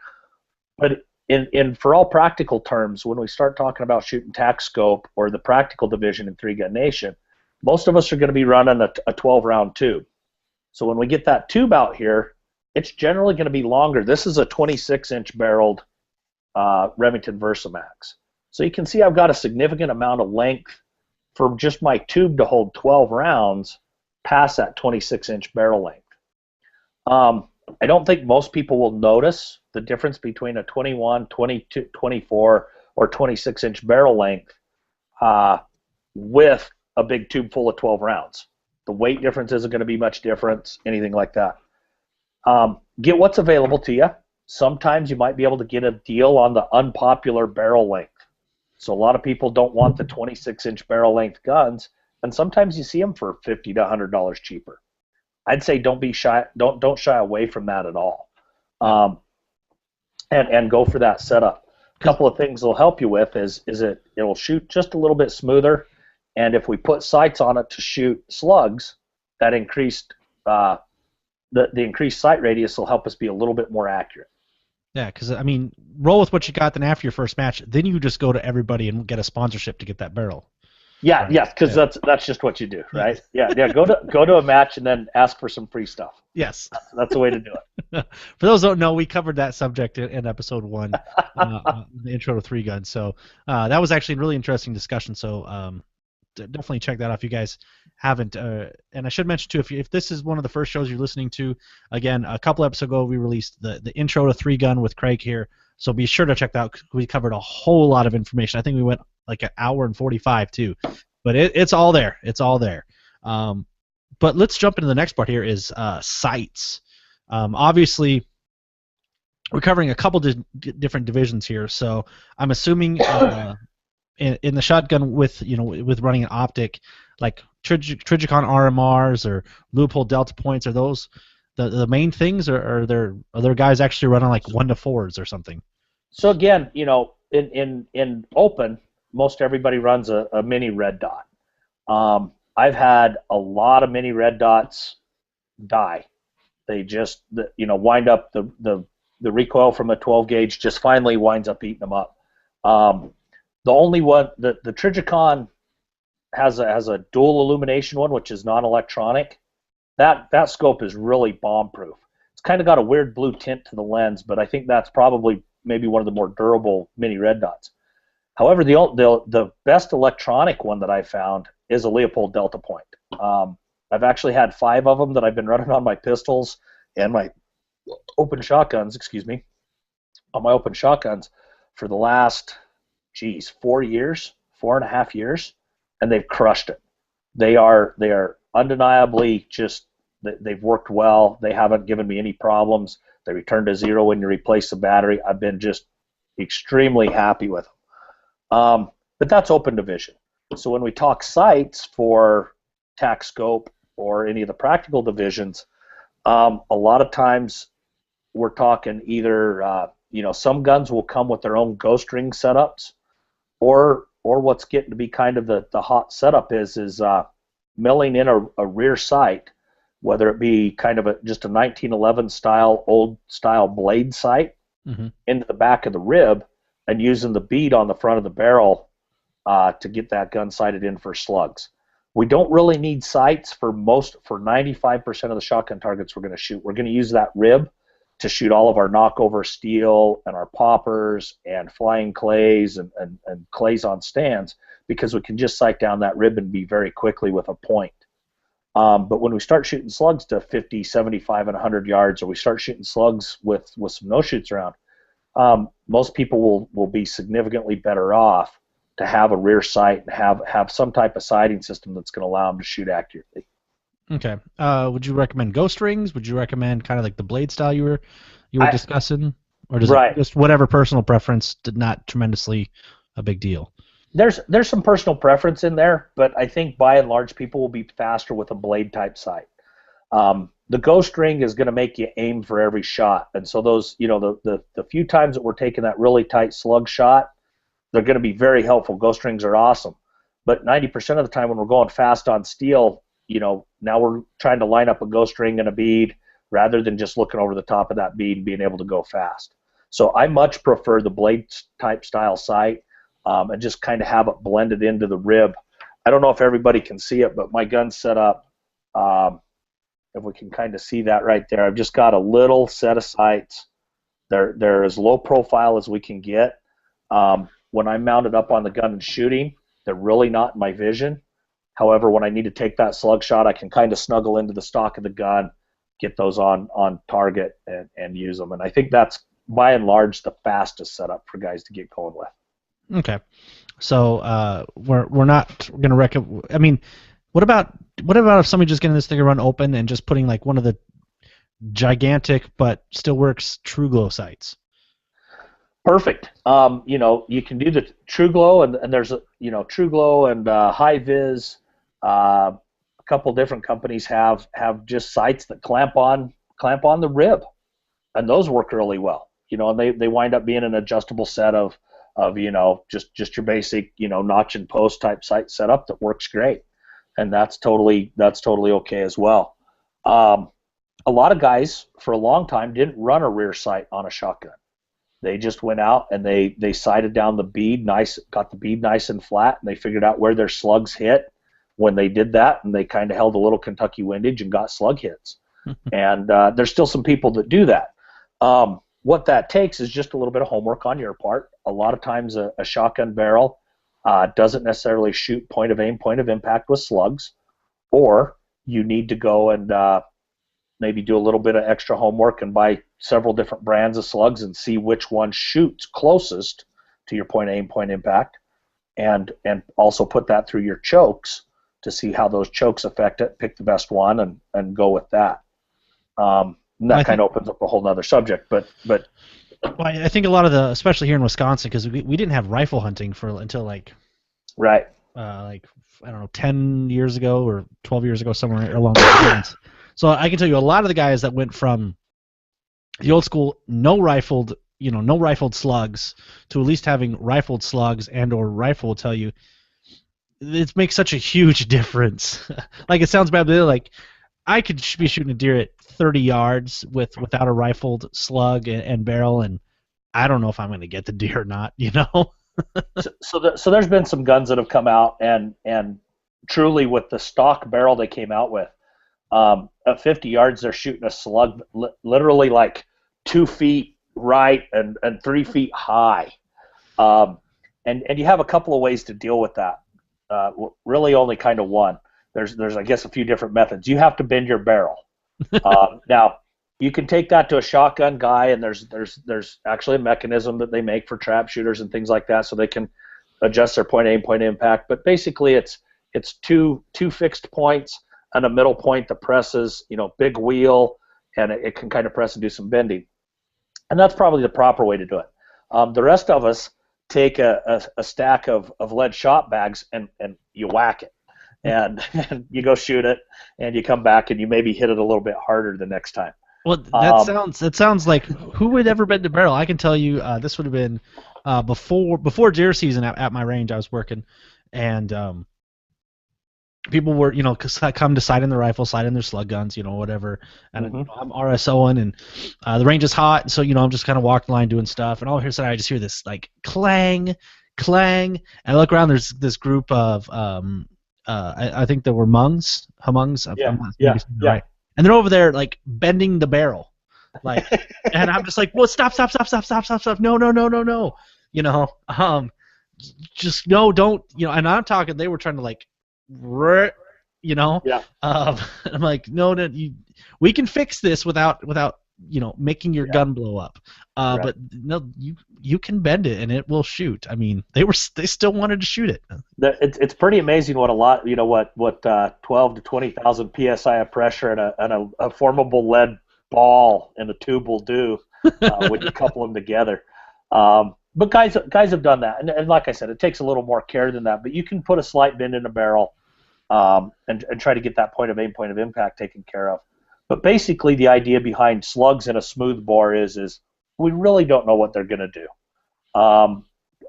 but for all practical terms, when we start talking about shooting tack scope or the practical division in 3-Gun Nation, most of us are going to be running a 12-round tube. So when we get that tube out here, it's generally going to be longer. This is a 26-inch barreled Remington Versamax. So you can see I've got a significant amount of length for just my tube to hold 12 rounds past that 26-inch barrel length. I don't think most people will notice the difference between a 21, 22, 24, or 26-inch barrel length with a big tube full of 12 rounds. The weight difference isn't going to be much difference, anything like that. Get what's available to you. Sometimes you might be able to get a deal on the unpopular barrel length. So a lot of people don't want the 26-inch barrel length guns, and sometimes you see them for $50 to $100 cheaper. I'd say don't be shy. Don't shy away from that at all, and go for that setup. A couple of things it'll help you with is it'll shoot just a little bit smoother, and if we put sights on it to shoot slugs, that increased the increased sight radius will help us be a little bit more accurate. Yeah, because I mean, roll with what you got. Then after your first match, then you just go to everybody and get a sponsorship to get that barrel. Yeah, right? Yes, because that's just what you do, right? Yeah. Go to a match and then ask for some free stuff. Yes, that's the way to do it. For those who don't know, we covered that subject in episode 1, the intro to 3-Gun. So that was actually a really interesting discussion. So definitely check that out if you guys haven't. And I should mention too, if this is one of the first shows you're listening to, again, a couple episodes ago we released the intro to 3-Gun with Craig here. So be sure to check that out. We covered a whole lot of information. I think we went like an hour and 45 too, but it's all there. It's all there. But let's jump into the next part here is sights. Obviously, we're covering a couple different divisions here, so I'm assuming in the shotgun with running an optic, like Trijicon RMRs or Leupold Delta points, are those the main things, or are there guys actually running like 1 to 4s or something? So again, in open, most everybody runs a mini red dot. I've had a lot of mini red dots die. They just wind up the recoil from a 12 gauge just finally winds up eating them up. The only one, the Trijicon has a dual illumination one, which is non-electronic. That scope is really bomb-proof. It's kind of got a weird blue tint to the lens, but I think that's probably maybe one of the more durable mini red dots. However, the best electronic one that I found is a Leupold Delta point. I've actually had 5 of them that I've been running on my pistols and my open shotguns, excuse me. on my open shotguns for the last, 4 years, 4.5 years, and they've crushed it. They are undeniably just they've worked well. They haven't given me any problems. They return to zero when you replace the battery. I've been just extremely happy with them. But that's open division. So when we talk sights for tac scope or any of the practical divisions, a lot of times we're talking either some guns will come with their own ghost ring setups, or what's getting to be kind of the hot setup is milling in a rear sight, whether it be kind of just a 1911 style, old style blade sight into the back of the rib, and using the bead on the front of the barrel to get that gun sighted in for slugs. We don't really need sights for 95% of the shotgun targets we're going to shoot. We're going to use that rib to shoot all of our knockover steel and our poppers and flying clays and clays on stands, because we can just sight down that rib and be very quickly with a point. But when we start shooting slugs to 50, 75, and 100 yards, or we start shooting slugs with some no-shoots around, most people will be significantly better off to have a rear sight and have some type of sighting system that's going to allow them to shoot accurately. Okay. Would you recommend ghost rings? Would you recommend kind of like the blade style you were discussing, or does it just whatever personal preference, not tremendously a big deal? There's some personal preference in there, but I think by and large people will be faster with a blade type sight. The ghost ring is going to make you aim for every shot, and so those the few times that we're taking that really tight slug shot, they're going to be very helpful. Ghost rings are awesome, but 90% of the time when we're going fast on steel, now we're trying to line up a ghost ring and a bead rather than just looking over the top of that bead and being able to go fast. So I much prefer the blade type style sight, and just kind of have it blended into the rib. I don't know if everybody can see it, but my gun's set up. If we can kind of see that right there, I've just got a little set of sights. They're as low profile as we can get. When I'm mounted up on the gun and shooting, they're really not in my vision. However, when I need to take that slug shot, I can kind of snuggle into the stock of the gun, get those on target, and use them. And I think that's, by and large, the fastest setup for guys to get going with. Okay. So we're not going to recommend. I mean, what about if somebody just getting this thing to run open and just putting like one of the gigantic but still works True Glow sights? Perfect. You can do the True Glow, and there's True Glow and High Vis. A couple different companies have just sights that clamp on the rib, and those work really well. And they wind up being an adjustable set of just your basic notch and post type sight setup that works great, and that's totally okay as well. A lot of guys for a long time didn't run a rear sight on a shotgun. They just went out and they sighted down the bead got the bead nice and flat, and they figured out where their slugs hit when they did that, and they kind of held a little Kentucky windage and got slug hits. And there's still some people that do that. What that takes is just a little bit of homework on your part. A lot of times a shotgun barrel doesn't necessarily shoot point of aim, point of impact with slugs, or you need to go and maybe do a little bit of extra homework and buy several different brands of slugs and see which one shoots closest to your point aim, point impact, and also put that through your chokes to see how those chokes affect it, pick the best one, and go with that. And that kind of opens up a whole nother subject, but well, I think a lot of especially here in Wisconsin, because we didn't have rifle hunting until like I don't know, 10 years ago or 12 years ago, somewhere along those lines. So I can tell you a lot of the guys that went from the old school no rifled slugs to at least having rifled slugs and or rifle will tell you it makes such a huge difference. Like, it sounds bad, but like I could be shooting a deer at 30 yards without a rifled slug and barrel, and I don't know if I'm going to get the deer or not, So there's been some guns that have come out, and truly with the stock barrel they came out with, at 50 yards they're shooting a slug literally like 2 feet right and 3 feet high. And you have a couple of ways to deal with that. Really only kind of one. There's I guess a few different methods. You have to bend your barrel. Now, you can take that to a shotgun guy, and there's actually a mechanism that they make for trap shooters and things like that, so they can adjust their point aim, point impact. But basically, it's two fixed points and a middle point that presses, big wheel, and it can kind of press and do some bending. And that's probably the proper way to do it. The rest of us take a stack of lead shot bags and you whack it. And you go shoot it, and you come back, and you maybe hit it a little bit harder the next time. Well, that sounds like who would ever bend a barrel? I can tell you, this would have been before deer season at my range. I was working, and people were, come to sight in the rifle, sight in their slug guns, whatever. And I'm RSOing, and the range is hot, so I'm just kind of walking the line doing stuff, and all of a sudden I just hear this like clang, clang, and I look around. There's this group of I think there were Hmungs. Yeah. Right. And they're over there like bending the barrel, like, and I'm just like, well, stop, no, just no, don't, and I'm talking, they were trying to like, Yeah. I'm like, no, we can fix this without making your gun blow up, Right. but no, you can bend it and it will shoot. I mean, they still wanted to shoot it. It's pretty amazing what 12 to 20,000 psi of pressure and a formable lead ball in a tube will do when you couple them together. But guys have done that, and like I said, it takes a little more care than that. But you can put a slight bend in a barrel and try to get that point of aim, point of impact taken care of. But basically, the idea behind slugs in a smooth bore is we really don't know what they're going to do.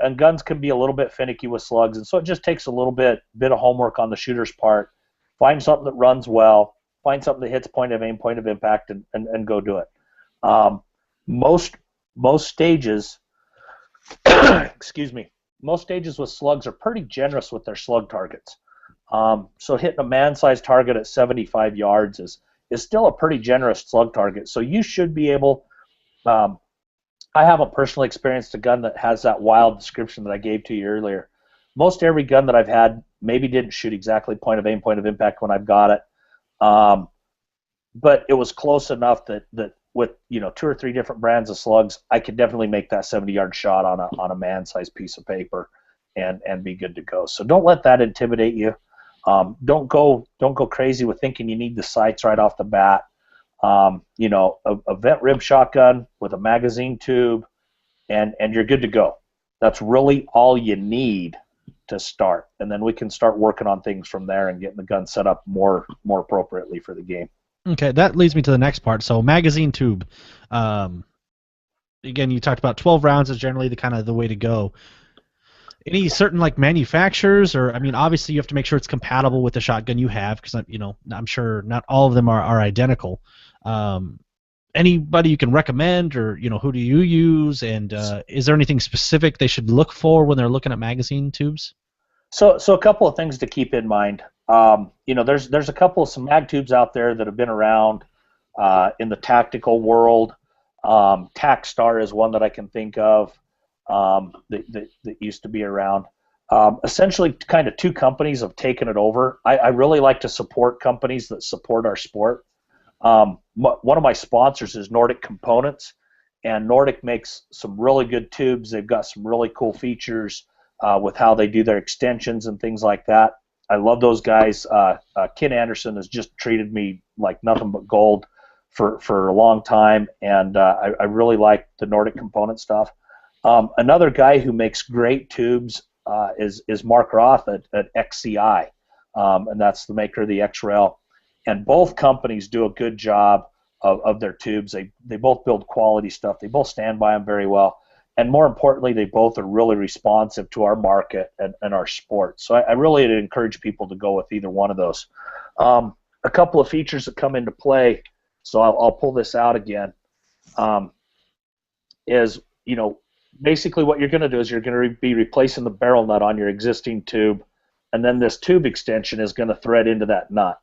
And guns can be a little bit finicky with slugs, and so it just takes a little bit of homework on the shooter's part. Find something that runs well, find something that hits point of aim, point of impact, and go do it. Most stages, excuse me, most stages with slugs are pretty generous with their slug targets. So hitting a man-sized target at 75 yards is still a pretty generous slug target. So you should be able. I haven't personally experienced a gun that has that wild description that I gave to you earlier. Most every gun that I've had maybe didn't shoot exactly point of aim, point of impact when I've got it, but it was close enough that with 2 or 3 different brands of slugs, I could definitely make that 70-yard shot on a man-sized piece of paper and be good to go. So don't let that intimidate you. Don't go crazy with thinking you need the sights right off the bat. A vent rib shotgun with a magazine tube, and you're good to go. That's really all you need to start, and then we can start working on things from there and getting the gun set up more appropriately for the game. Okay, that leads me to the next part. So magazine tube. Again, you talked about 12 rounds is generally the way to go. Any certain manufacturers, or obviously you have to make sure it's compatible with the shotgun you have, because I'm sure not all of them are identical. Anybody you can recommend, or who do you use, and is there anything specific they should look for when they're looking at magazine tubes? So a couple of things to keep in mind. There's a couple of some mag tubes out there that have been around in the tactical world. TacStar is one that I can think of that used to be around. Essentially, kind of 2 companies have taken it over. I really like to support companies that support our sport. One of my sponsors is Nordic Components, and Nordic makes some really good tubes. They've got some really cool features with how they do their extensions and things like that. I love those guys. Ken Anderson has just treated me like nothing but gold for a long time, and I really like the Nordic Component stuff. Another guy who makes great tubes is Mark Roth at XCI, and that's the maker of the X-Rail. And both companies do a good job of their tubes. They both build quality stuff. They both stand by them very well. And more importantly, they both are really responsive to our market and our sport. So I really encourage people to go with either one of those. A couple of features that come into play, so I'll pull this out again, is, basically what you're going to do is you're going to be replacing the barrel nut on your existing tube, and then this tube extension is going to thread into that nut.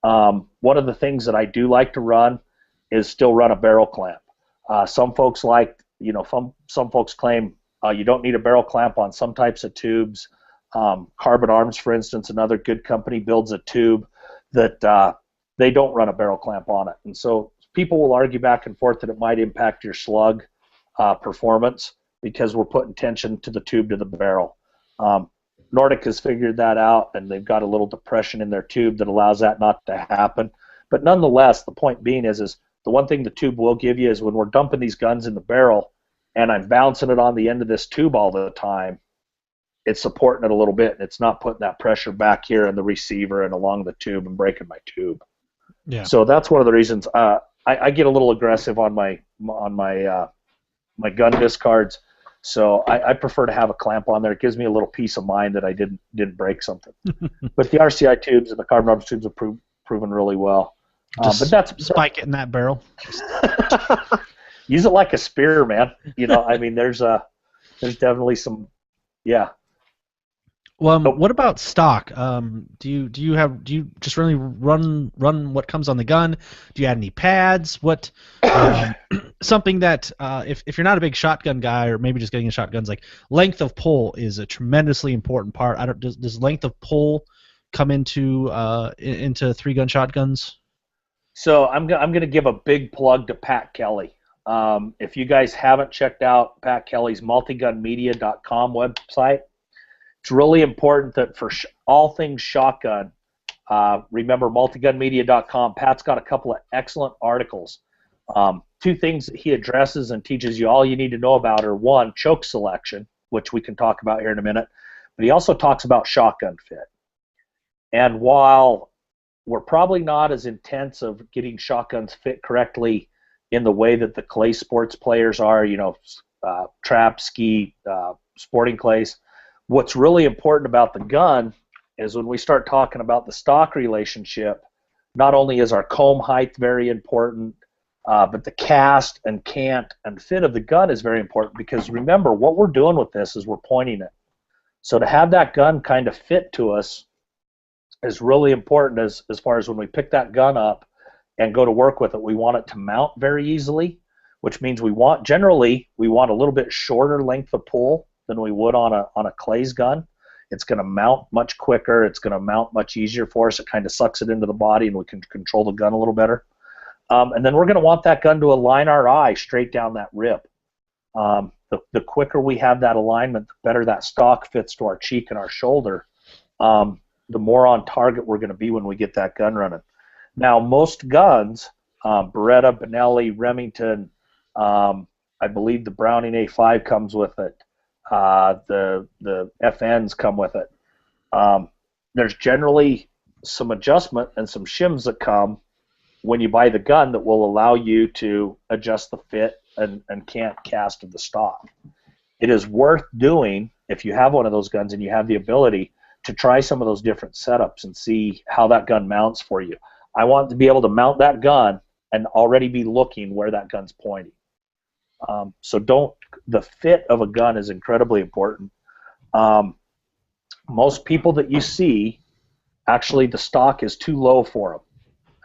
One of the things that I do like to run is still run a barrel clamp. Some folks some folks claim you don't need a barrel clamp on some types of tubes. Carbon Arms, for instance, another good company, builds a tube that they don't run a barrel clamp on it. And so people will argue back and forth that it might impact your slug performance because we're putting tension to the tube to the barrel. Nordic has figured that out, and they've got a little depression in their tube that allows that not to happen. But nonetheless, the point being is the one thing the tube will give you is when we're dumping these guns in the barrel and I'm bouncing it on the end of this tube all the time, it's supporting it a little bit, and it's not putting that pressure back here in the receiver and along the tube and breaking my tube. Yeah. So that's one of the reasons I get a little aggressive on my gun discards. So I prefer to have a clamp on there. It gives me a little peace of mind that I didn't break something. But the RCI tubes and the carbon rubber tubes have proven really well. Just but that's spike it in that barrel. Use it like a spear, man. I mean, there's definitely some, yeah. Well, what about stock? Do you just really run what comes on the gun? Do you add any pads? What something that if you're not a big shotgun guy or maybe just getting into shotguns, like length of pull is a tremendously important part. Does length of pull come into 3-gun shotguns? So I'm going to give a big plug to Pat Kelly. If you guys haven't checked out Pat Kelly's multigunmedia.com website, it's really important that for all things shotgun, remember multigunmedia.com. Pat's got a couple of excellent articles. 2 things that he addresses and teaches you all you need to know about are, 1, choke selection, which we can talk about here in a minute, but he also talks about shotgun fit. And while we're probably not as intense of getting shotguns fit correctly in the way that the clay sports players are, trap, ski, sporting clays, what's really important about the gun is when we start talking about the stock relationship, not only is our comb height very important, but the cast and cant and fit of the gun is very important, because remember, what we're doing with this is we're pointing it. So to have that gun kind of fit to us is really important as far as when we pick that gun up and go to work with it. We want it to mount very easily, which means generally we want a little bit shorter length of pull than we would on a clays gun. It's going to mount much quicker. It's going to mount much easier for us. It kind of sucks it into the body, and we can control the gun a little better. And then we're going to want that gun to align our eye straight down that rib. The quicker we have that alignment, the better that stock fits to our cheek and our shoulder. The more on target we're going to be when we get that gun running. Now, most guns, Beretta, Benelli, Remington, I believe the Browning A5 comes with it. The FNs come with it. There's generally some adjustment and some shims that come when you buy the gun that will allow you to adjust the fit and can't cast of the stock. It is worth doing if you have one of those guns and you have the ability to try some of those different setups and see how that gun mounts for you. I want to be able to mount that gun and already be looking where that gun's pointing. The fit of a gun is incredibly important. Most people that you see, actually the stock is too low for them.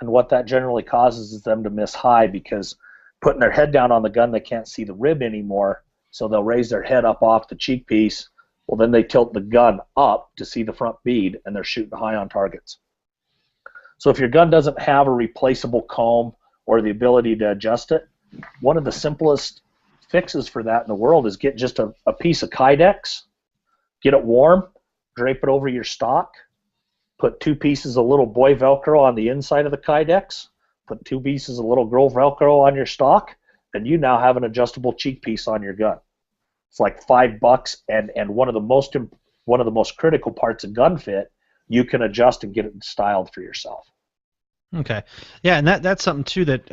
And what that generally causes is them to miss high, because putting their head down on the gun, they can't see the rib anymore, so they'll raise their head up off the cheek piece. Well, then they tilt the gun up to see the front bead, and they're shooting high on targets. So if your gun doesn't have a replaceable comb or the ability to adjust it, one of the simplest fixes for that in the world is get just a piece of Kydex, get it warm, drape it over your stock, put 2 pieces of little boy Velcro on the inside of the Kydex, put 2 pieces of little girl Velcro on your stock, and you now have an adjustable cheek piece on your gun. It's like $5, and one of the most critical parts of gun fit, you can adjust and get it styled for yourself. Okay, yeah, and that's something too that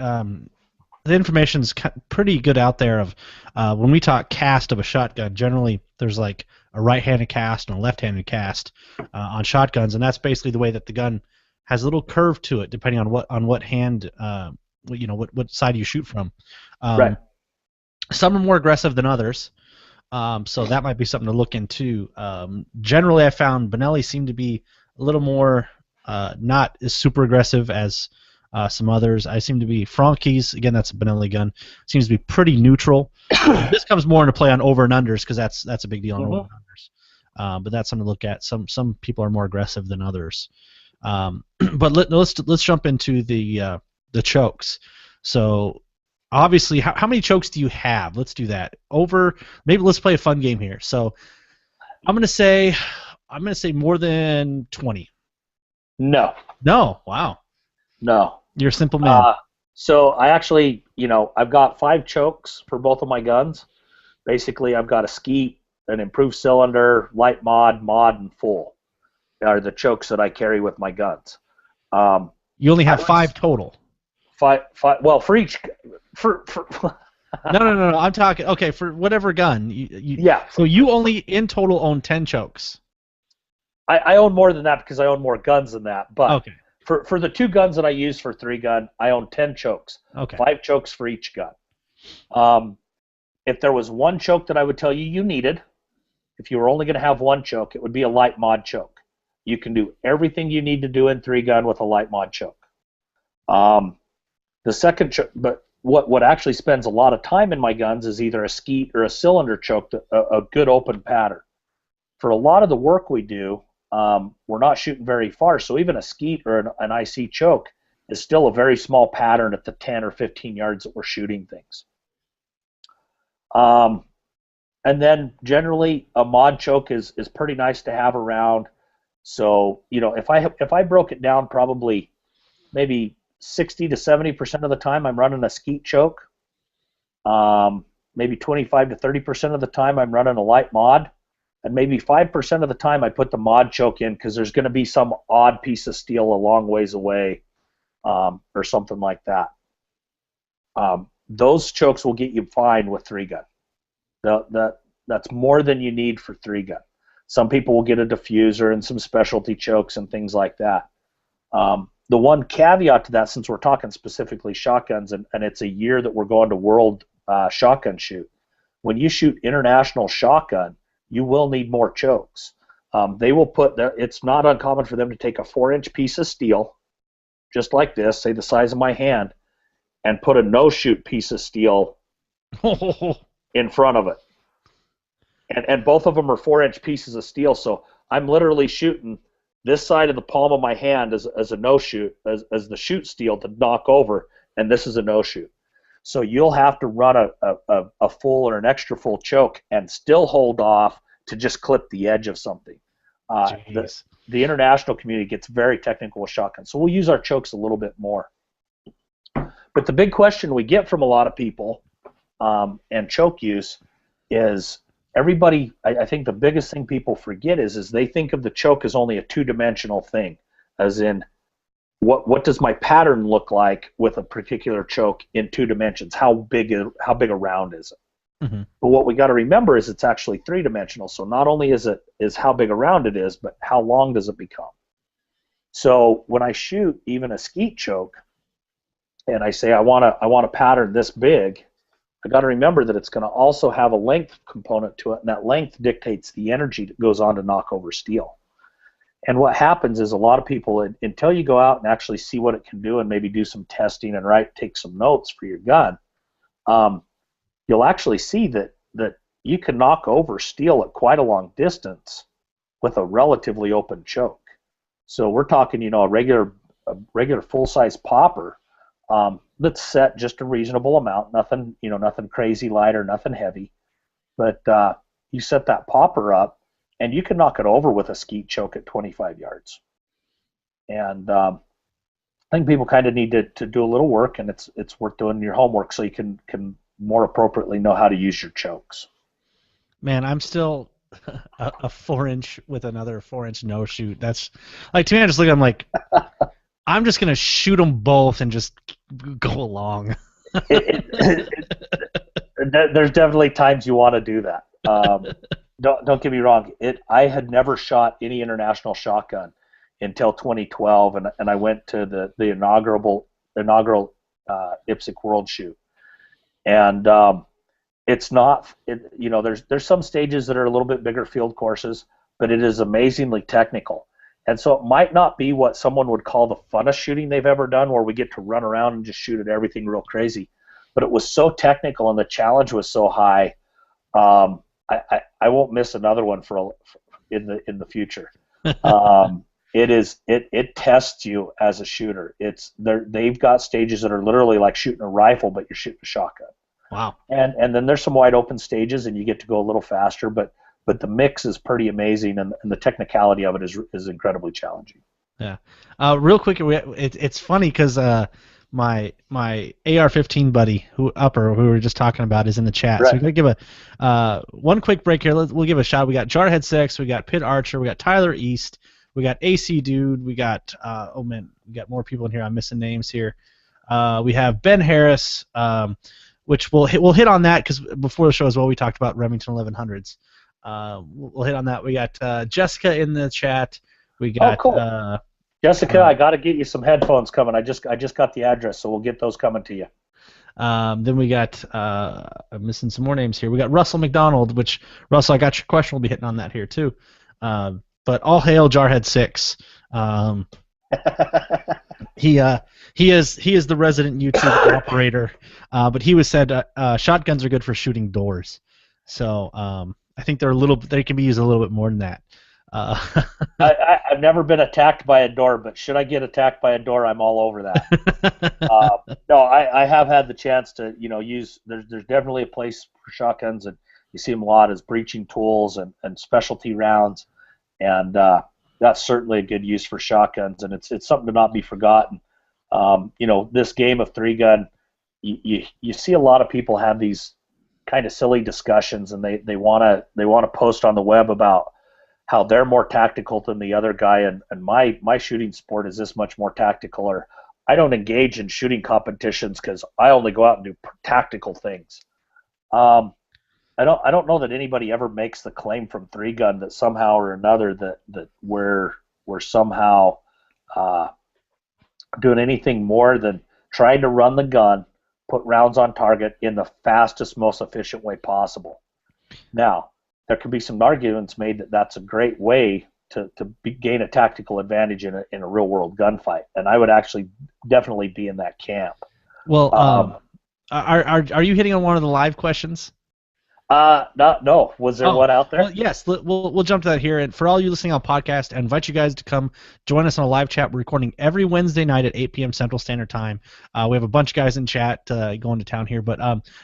the information's pretty good out there. Of when we talk cast of a shotgun, generally there's like a right-handed cast and a left-handed cast on shotguns, and that's basically the way that the gun has a little curve to it, depending on what hand, what side you shoot from. Right. Some are more aggressive than others. So that might be something to look into. Generally, I found Benelli seem to be a little more not as super aggressive as some others. I seem to be Frankie's, again, that's a Benelli gun, seems to be pretty neutral. This comes more into play on over and unders, because that's a big deal on over and unders. But that's something to look at. Some people are more aggressive than others. But let's jump into the chokes. So obviously, how many chokes do you have? Let's do that. Maybe let's play a fun game here. So I'm gonna say more than 20. No, No, wow, no. you're a simple man. Uh, so I actually, I've got 5 chokes for both of my guns. Basically, I've got a skeet, an improved cylinder, light mod, and full are the chokes that I carry with my guns. You only I have would 5 total. five. Well, for each, for No. I'm talking. Okay, for whatever gun. yeah. So you only in total own 10 chokes. I own more than that because I own more guns than that. But Okay. for the 2 guns that I use for 3 gun, I own 10 chokes. Okay. 5 chokes for each gun. If there was one choke that I would tell you needed, if you were only going to have one choke, it would be a light mod choke. You can do everything you need to do in 3 gun with a light mod choke. The second choke, but what actually spends a lot of time in my guns is either a skeet or a cylinder choke, a good open pattern. For a lot of the work we do, we're not shooting very far, so even a skeet or an IC choke is still a very small pattern at the 10 or 15 yards that we're shooting things. And then generally a mod choke is pretty nice to have around. So if I broke it down, probably maybe 60 to 70% of the time I'm running a skeet choke. Maybe 25 to 30% of the time I'm running a light mod, and maybe 5% of the time I put the mod choke in because there's going to be some odd piece of steel a long ways away, or something like that. Those chokes will get you fine with 3 gun. That's more than you need for 3 gun. Some people will get a diffuser and some specialty chokes and things like that. The one caveat to that, since we're talking specifically shotguns, and it's a year that we're going to World Shotgun Shoot, when you shoot international shotgun, you will need more chokes. They will it's not uncommon for them to take a 4-inch piece of steel, just like this, say the size of my hand, and put a no-shoot piece of steel in front of it. And both of them are 4-inch pieces of steel, so I'm literally shooting this side of the palm of my hand as a no-shoot, as the shoot steel to knock over, and this is a no-shoot. So you'll have to run a full or an extra full choke and still hold off to just clip the edge of something. The international community gets very technical with shotguns, so we'll use our chokes a little bit more. But the big question we get from a lot of people, and choke use, is everybody, I think the biggest thing people forget is they think of the choke as only a 2-dimensional thing, as in what does my pattern look like with a particular choke in 2 dimensions? How big a round is it? Mm-hmm. But what we got to remember is it's actually 3-dimensional. So not only is how big a round it is, but how long does it become? So when I shoot even a skeet choke, and I say I want a pattern this big, I got to remember that it's going to also have a length component to it, and that length dictates the energy that goes on to knock over steel. And what happens is a lot of people, until you go out and actually see what it can do and maybe do some testing and take some notes for your gun, you'll actually see that you can knock over steel at quite a long distance with a relatively open choke. So we're talking, a regular full-size popper that's set just a reasonable amount, nothing crazy light or nothing heavy, but you set that popper up, and you can knock it over with a skeet choke at 25 yards. And I think people kind of need to do a little work, and it's worth doing your homework so you can more appropriately know how to use your chokes. Man, I'm still a 4-inch with another 4-inch no shoot. That's like, to me, I just look at them like I'm just gonna shoot them both and just go along. There's definitely times you want to do that. Don't get me wrong. I had never shot any international shotgun until 2012, and I went to the inaugural IPSC World Shoot, and it's not. There's some stages that are a little bit bigger field courses, but it is amazingly technical. And so it might not be what someone would call the funnest shooting they've ever done, where we get to run around and just shoot at everything real crazy. But it was so technical and the challenge was so high. I won't miss another one in the future. It tests you as a shooter. They've got stages that are literally like shooting a rifle, but you're shooting a shotgun. Wow. And then there's some wide open stages, and you get to go a little faster, but the mix is pretty amazing, and the technicality of it is incredibly challenging. Yeah. Real quick, it's funny because my AR-15 buddy who we were just talking about is in the chat. So Right. we gotta give a one quick break here. We'll give a shout. We got Jarhead Six, we got Pit Archer, we got Tyler East, we got AC Dude, we got oh man, we got more people in here. I'm missing names here. We have Ben Harris, which we'll hit on that because before the show as well we talked about Remington 1100s. We'll hit on that. We got Jessica in the chat. We got cool. Jessica, I got to get you some headphones coming. I just got the address, so we'll get those coming to you. Then we got I'm missing some more names here. We got Russell McDonald, which Russell, I got your question. We'll be hitting on that here too. But all hail Jarhead Six. He is the resident YouTube operator, but he was said shotguns are good for shooting doors. So I think they can be used a little bit more than that. I've never been attacked by a door, but should I get attacked by a door, I'm all over that. No, I have had the chance to use. There's definitely a place for shotguns, and you see them a lot as breaching tools and specialty rounds, and that's certainly a good use for shotguns, and it's something to not be forgotten. This game of three gun, you see a lot of people have these kind of silly discussions, and they want to post on the web about how they're more tactical than the other guy, and my shooting sport is this much more tactical, or I don't engage in shooting competitions because I only go out and do tactical things. I don't know that anybody ever makes the claim from three gun that somehow or another that we're somehow doing anything more than trying to run the gun, put rounds on target in the fastest, most efficient way possible. Now, there could be some arguments made that that's a great way to gain a tactical advantage in a real world gunfight, and I would actually definitely be in that camp. Well, are you hitting on one of the live questions? No. Was there one out there? Well, yes. We'll jump to that here. And for all you listening on podcast, I invite you guys to come join us on a live chat. We're recording every Wednesday night at 8 p.m. Central Standard Time. We have a bunch of guys in chat going to town here. But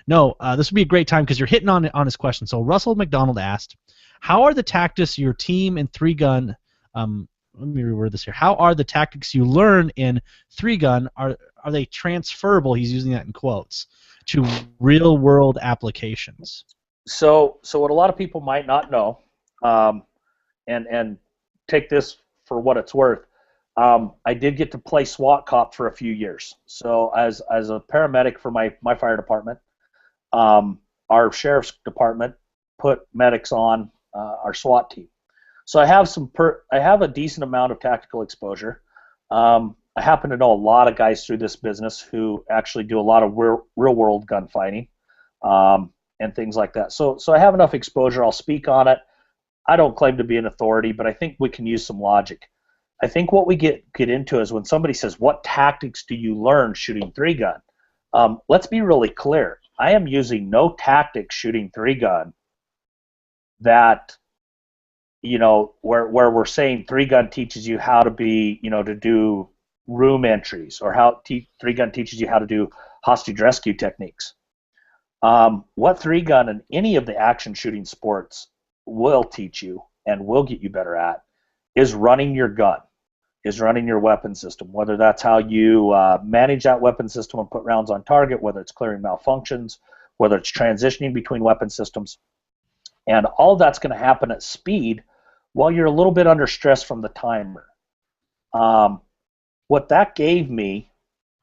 this would be a great time because you're hitting on his question. So Russell McDonald asked, how are the tactics your team in three gun? Let me reword this here. How are the tactics you learn in three gun? Are they transferable? He's using that in quotes to real world applications. So what a lot of people might not know, and take this for what it's worth, I did get to play SWAT cop for a few years. So as a paramedic for my fire department, our sheriff's department put medics on our SWAT team. So I have a decent amount of tactical exposure. I happen to know a lot of guys through this business who actually do a lot of real world gunfighting. And things like that. So I have enough exposure. I'll speak on it. I don't claim to be an authority, but I think we can use some logic. I think what we get into is when somebody says, what tactics do you learn shooting three gun? Let's be really clear. I am using no tactics shooting three gun that, where we're saying three gun teaches you how to be, to do room entries, or how three gun teaches you how to do hostage rescue techniques. What three gun and any of the action shooting sports will teach you and will get you better at is running your gun, is running your weapon system, whether that's how you manage that weapon system and put rounds on target, whether it's clearing malfunctions, whether it's transitioning between weapon systems. And all that's going to happen at speed while you're a little bit under stress from the timer. What that gave me,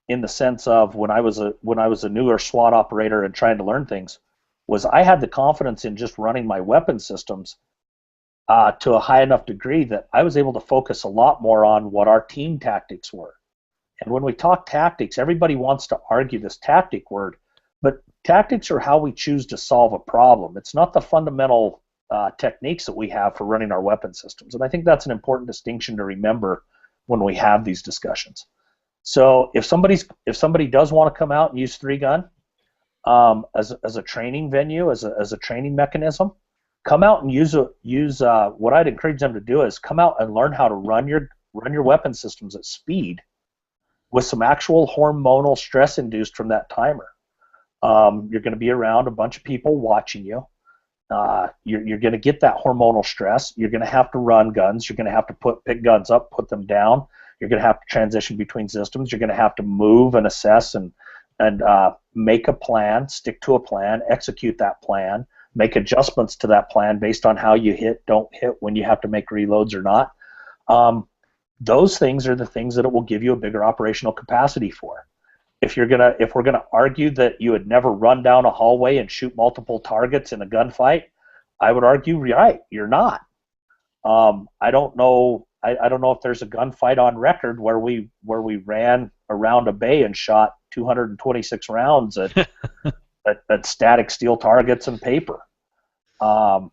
in the sense of when I was a newer SWAT operator and trying to learn things, was I had the confidence in just running my weapon systems to a high enough degree that I was able to focus a lot more on what our team tactics were. And when we talk tactics, everybody wants to argue this tactic word, but tactics are how we choose to solve a problem. It's not the fundamental techniques that we have for running our weapon systems. And I think that's an important distinction to remember when we have these discussions. So if somebody does want to come out and use three gun as a training venue, as a training mechanism, come out and use what I'd encourage them to do is come out and learn how to run run your weapon systems at speed with some actual hormonal stress induced from that timer. You're going to be around a bunch of people watching you. You're going to get that hormonal stress. You're going to have to run guns. You're going to have to pick guns up, put them down. You're going to have to transition between systems. You're going to have to move and assess and make a plan, stick to a plan, execute that plan, make adjustments to that plan based on how you hit, don't hit, when you have to make reloads or not. Those things are the things that it will give you a bigger operational capacity for. If we're gonna argue that you would never run down a hallway and shoot multiple targets in a gunfight, I would argue, right, you're not. I don't know if there's a gunfight on record where we ran around a bay and shot 226 rounds at static steel targets and paper. But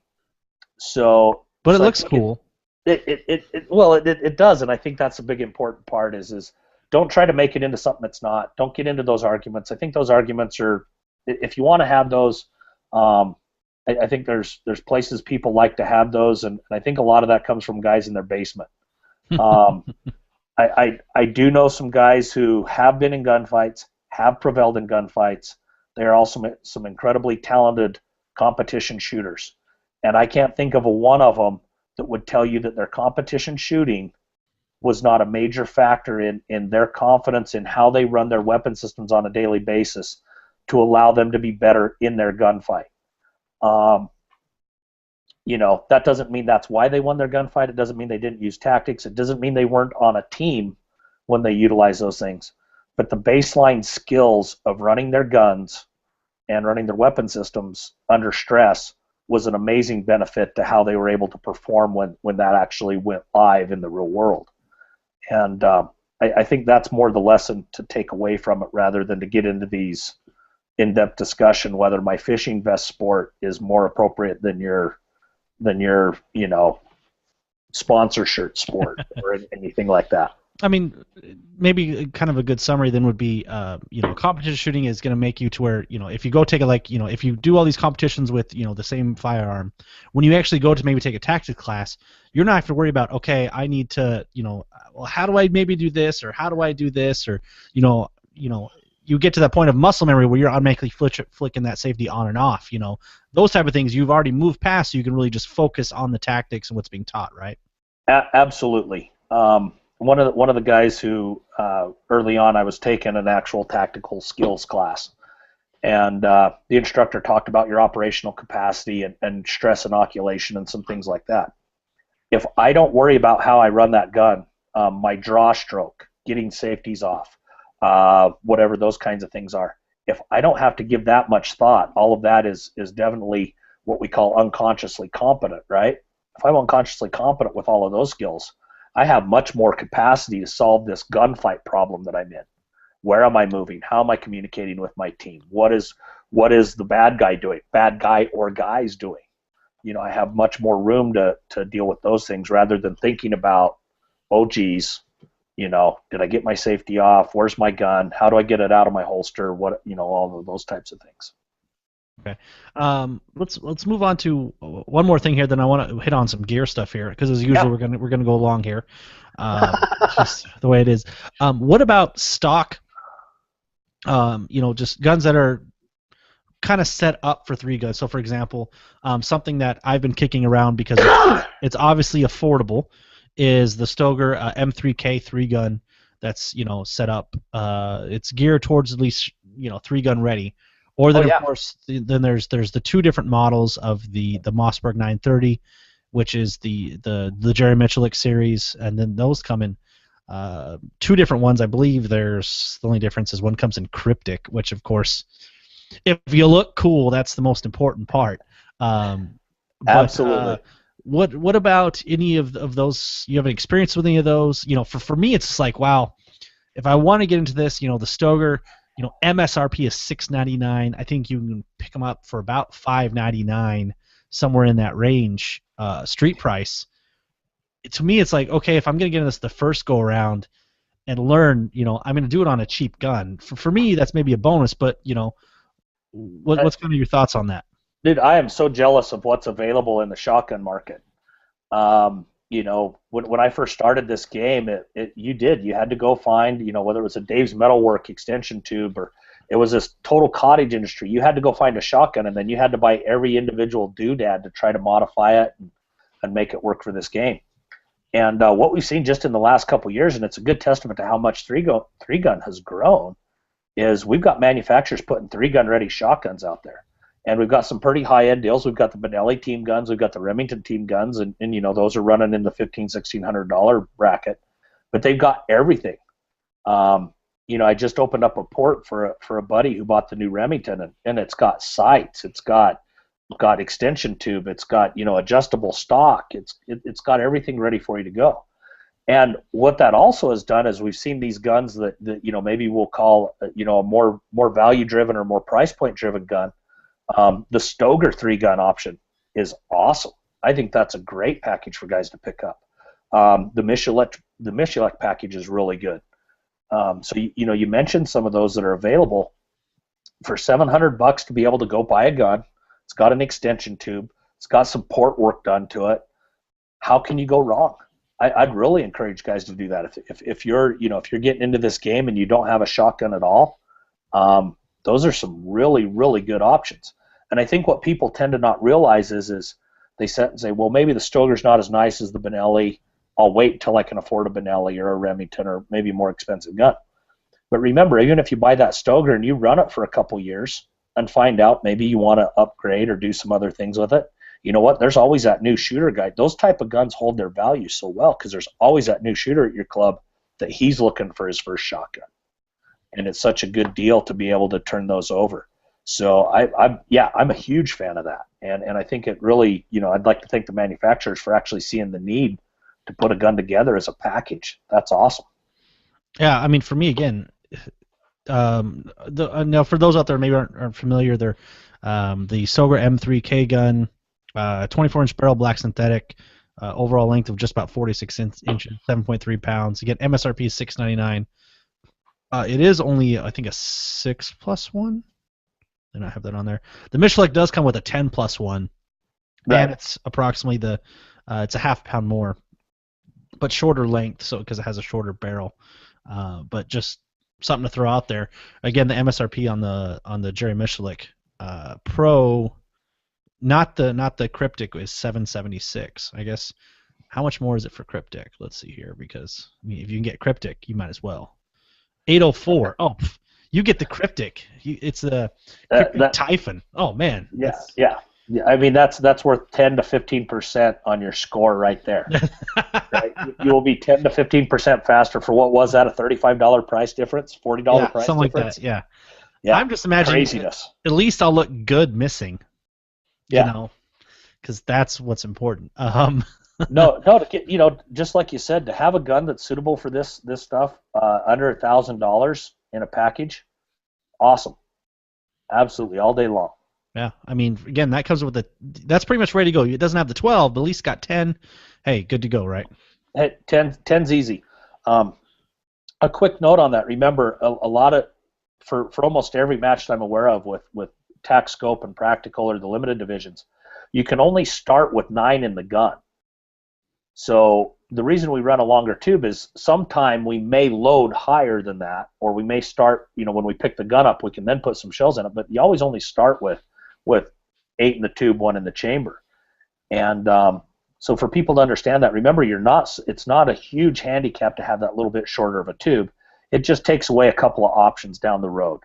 it looks cool. It does, and I think that's a big important part is don't try to make it into something it's not. Don't get into those arguments. I think those arguments are, if you want to have those, I think there's places people like to have those, and I think a lot of that comes from guys in their basement. I do know some guys who have been in gunfights, have prevailed in gunfights. They are also some incredibly talented competition shooters, and I can't think of a one of them that would tell you that their competition shooting was not a major factor in their confidence in how they run their weapon systems on a daily basis to allow them to be better in their gunfight. That doesn't mean that's why they won their gunfight. It doesn't mean they didn't use tactics. It doesn't mean they weren't on a team when they utilized those things. But the baseline skills of running their guns and running their weapon systems under stress was an amazing benefit to how they were able to perform when that actually went live in the real world. And I think that's more the lesson to take away from it, rather than to get into these in-depth discussion whether my fishing vest sport is more appropriate than your sponsor shirt sport or anything like that. I mean, maybe kind of a good summary then would be, competition shooting is going to make you to where, if you go take if you do all these competitions with, the same firearm, when you actually go to maybe take a tactics class, you're not have to worry about, okay, I need to, well, how do I maybe do this, or how do I do this, or, you get to that point of muscle memory where you're automatically flicking that safety on and off, those type of things you've already moved past, so you can really just focus on the tactics and what's being taught, right? Absolutely. One of the guys who early on I was taking an actual tactical skills class, and the instructor talked about your operational capacity and stress inoculation and some things like that. If I don't worry about how I run that gun, my draw stroke, getting safeties off, whatever those kinds of things are, if I don't have to give that much thought, all of that is definitely what we call unconsciously competent, right? If I'm unconsciously competent with all of those skills, I have much more capacity to solve this gunfight problem that I'm in. Where am I moving? How am I communicating with my team? What is the bad guy doing? Bad guy or guys doing? I have much more room to deal with those things, rather than thinking about, oh geez, did I get my safety off? Where's my gun? How do I get it out of my holster? What, all of those types of things. Okay. Let's move on to one more thing here. Then I want to hit on some gear stuff here, because as usual we're gonna go along here. It's just the way it is. What about stock? Just guns that are kind of set up for 3-gun. So, for example, something that I've been kicking around because it's obviously affordable is the Stoeger M3K 3-gun. That's set up. It's geared towards at least 3-gun ready. Or then, of course, then there's the two different models of the Mossberg 930, which is the Jerry Michalik series, and then those come in two different ones. I believe there's the only difference is one comes in cryptic, which, of course, if you look cool, that's the most important part. Absolutely. What about any of those? You have an experience with any of those? For me, it's just like, wow, if I want to get into this, the Stoeger. MSRP is $699. I think you can pick them up for about $599, somewhere in that range, street price. To me, it's like, okay, if I'm going to get into this the first go around and learn, I'm going to do it on a cheap gun. For me, that's maybe a bonus, but what's kind of your thoughts on that? Dude, I am so jealous of what's available in the shotgun market. when I first started this game, you had to go find, whether it was a Dave's Metalwork extension tube or it was this total cottage industry. You had to go find a shotgun, and then you had to buy every individual doodad to try to modify it and make it work for this game. And what we've seen just in the last couple of years, and it's a good testament to how much three gun has grown, is we've got manufacturers putting 3-gun ready shotguns out there. And we've got some pretty high-end deals. We've got the Benelli team guns. We've got the Remington team guns. And those are running in the $1,500, $1,600 bracket. But they've got everything. I just opened up a port for a buddy who bought the new Remington, and it's got sights. It's got extension tube. It's got, adjustable stock. It's got everything ready for you to go. And what that also has done is we've seen these guns that maybe we'll call, a more value-driven or more price point-driven gun. The Stoeger 3-gun option is awesome. I think that's a great package for guys to pick up. The Michelek package is really good. So you mentioned some of those that are available. For $700 to be able to go buy a gun, it's got an extension tube, it's got some port work done to it. How can you go wrong? I'd really encourage guys to do that. If you're getting into this game and you don't have a shotgun at all, those are some really, really good options. And I think what people tend to not realize is they sit and say, well, maybe the Stoeger's not as nice as the Benelli. I'll wait until I can afford a Benelli or a Remington or maybe a more expensive gun. But remember, even if you buy that Stoeger and you run it for a couple years and find out maybe you want to upgrade or do some other things with it, you know what? There's always that new shooter guy. Those type of guns hold their value so well because there's always that new shooter at your club that he's looking for his first shotgun. And it's such a good deal to be able to turn those over. So I'm a huge fan of that, and I think it really, I'd like to thank the manufacturers for actually seeing the need to put a gun together as a package. That's awesome. Yeah, I mean, for me again, now for those out there maybe aren't familiar, they're the Stoeger M3K gun, 24-inch barrel, black synthetic, overall length of just about 46 inches, 7.3 pounds. Again, MSRP is $699. It is only, I think, a 6+1. And I have that on there. The Michelek does come with a 10+1, right. And it's approximately it's a half pound more, but shorter length, so because it has a shorter barrel. But just something to throw out there. Again, the MSRP on the Jerry Michelek Pro, not the Cryptic, is $776. I guess how much more is it for Cryptic? Let's see here, because I mean, if you can get Cryptic, you might as well. $804. Oh. You get the Cryptic. It's the Cryptic Typhon. Oh man. Yeah. I mean that's worth 10 to 15% on your score right there. Right? You will be 10 to 15% faster for what was that, a $35 price difference, $40 price something difference? Like that. Yeah. I'm just imagining craziness. At least I'll look good missing. Yeah. Because that's what's important. No, just like you said, to have a gun that's suitable for this stuff under $1,000 in a package, awesome, absolutely, all day long. Yeah, I mean, again, that comes with that's pretty much ready to go. It doesn't have the 12, but at least got 10. Hey, good to go, right? Hey, 10's easy. A quick note on that. Remember, a lot of for almost every match that I'm aware of with tac scope and practical or the limited divisions, you can only start with 9 in the gun. So the reason we run a longer tube is sometime we may load higher than that, or we may start, when we pick the gun up, we can then put some shells in it, but you always only start with 8 in the tube, 1 in the chamber. And so for people to understand that, remember, it's not a huge handicap to have that little bit shorter of a tube. It just takes away a couple of options down the road.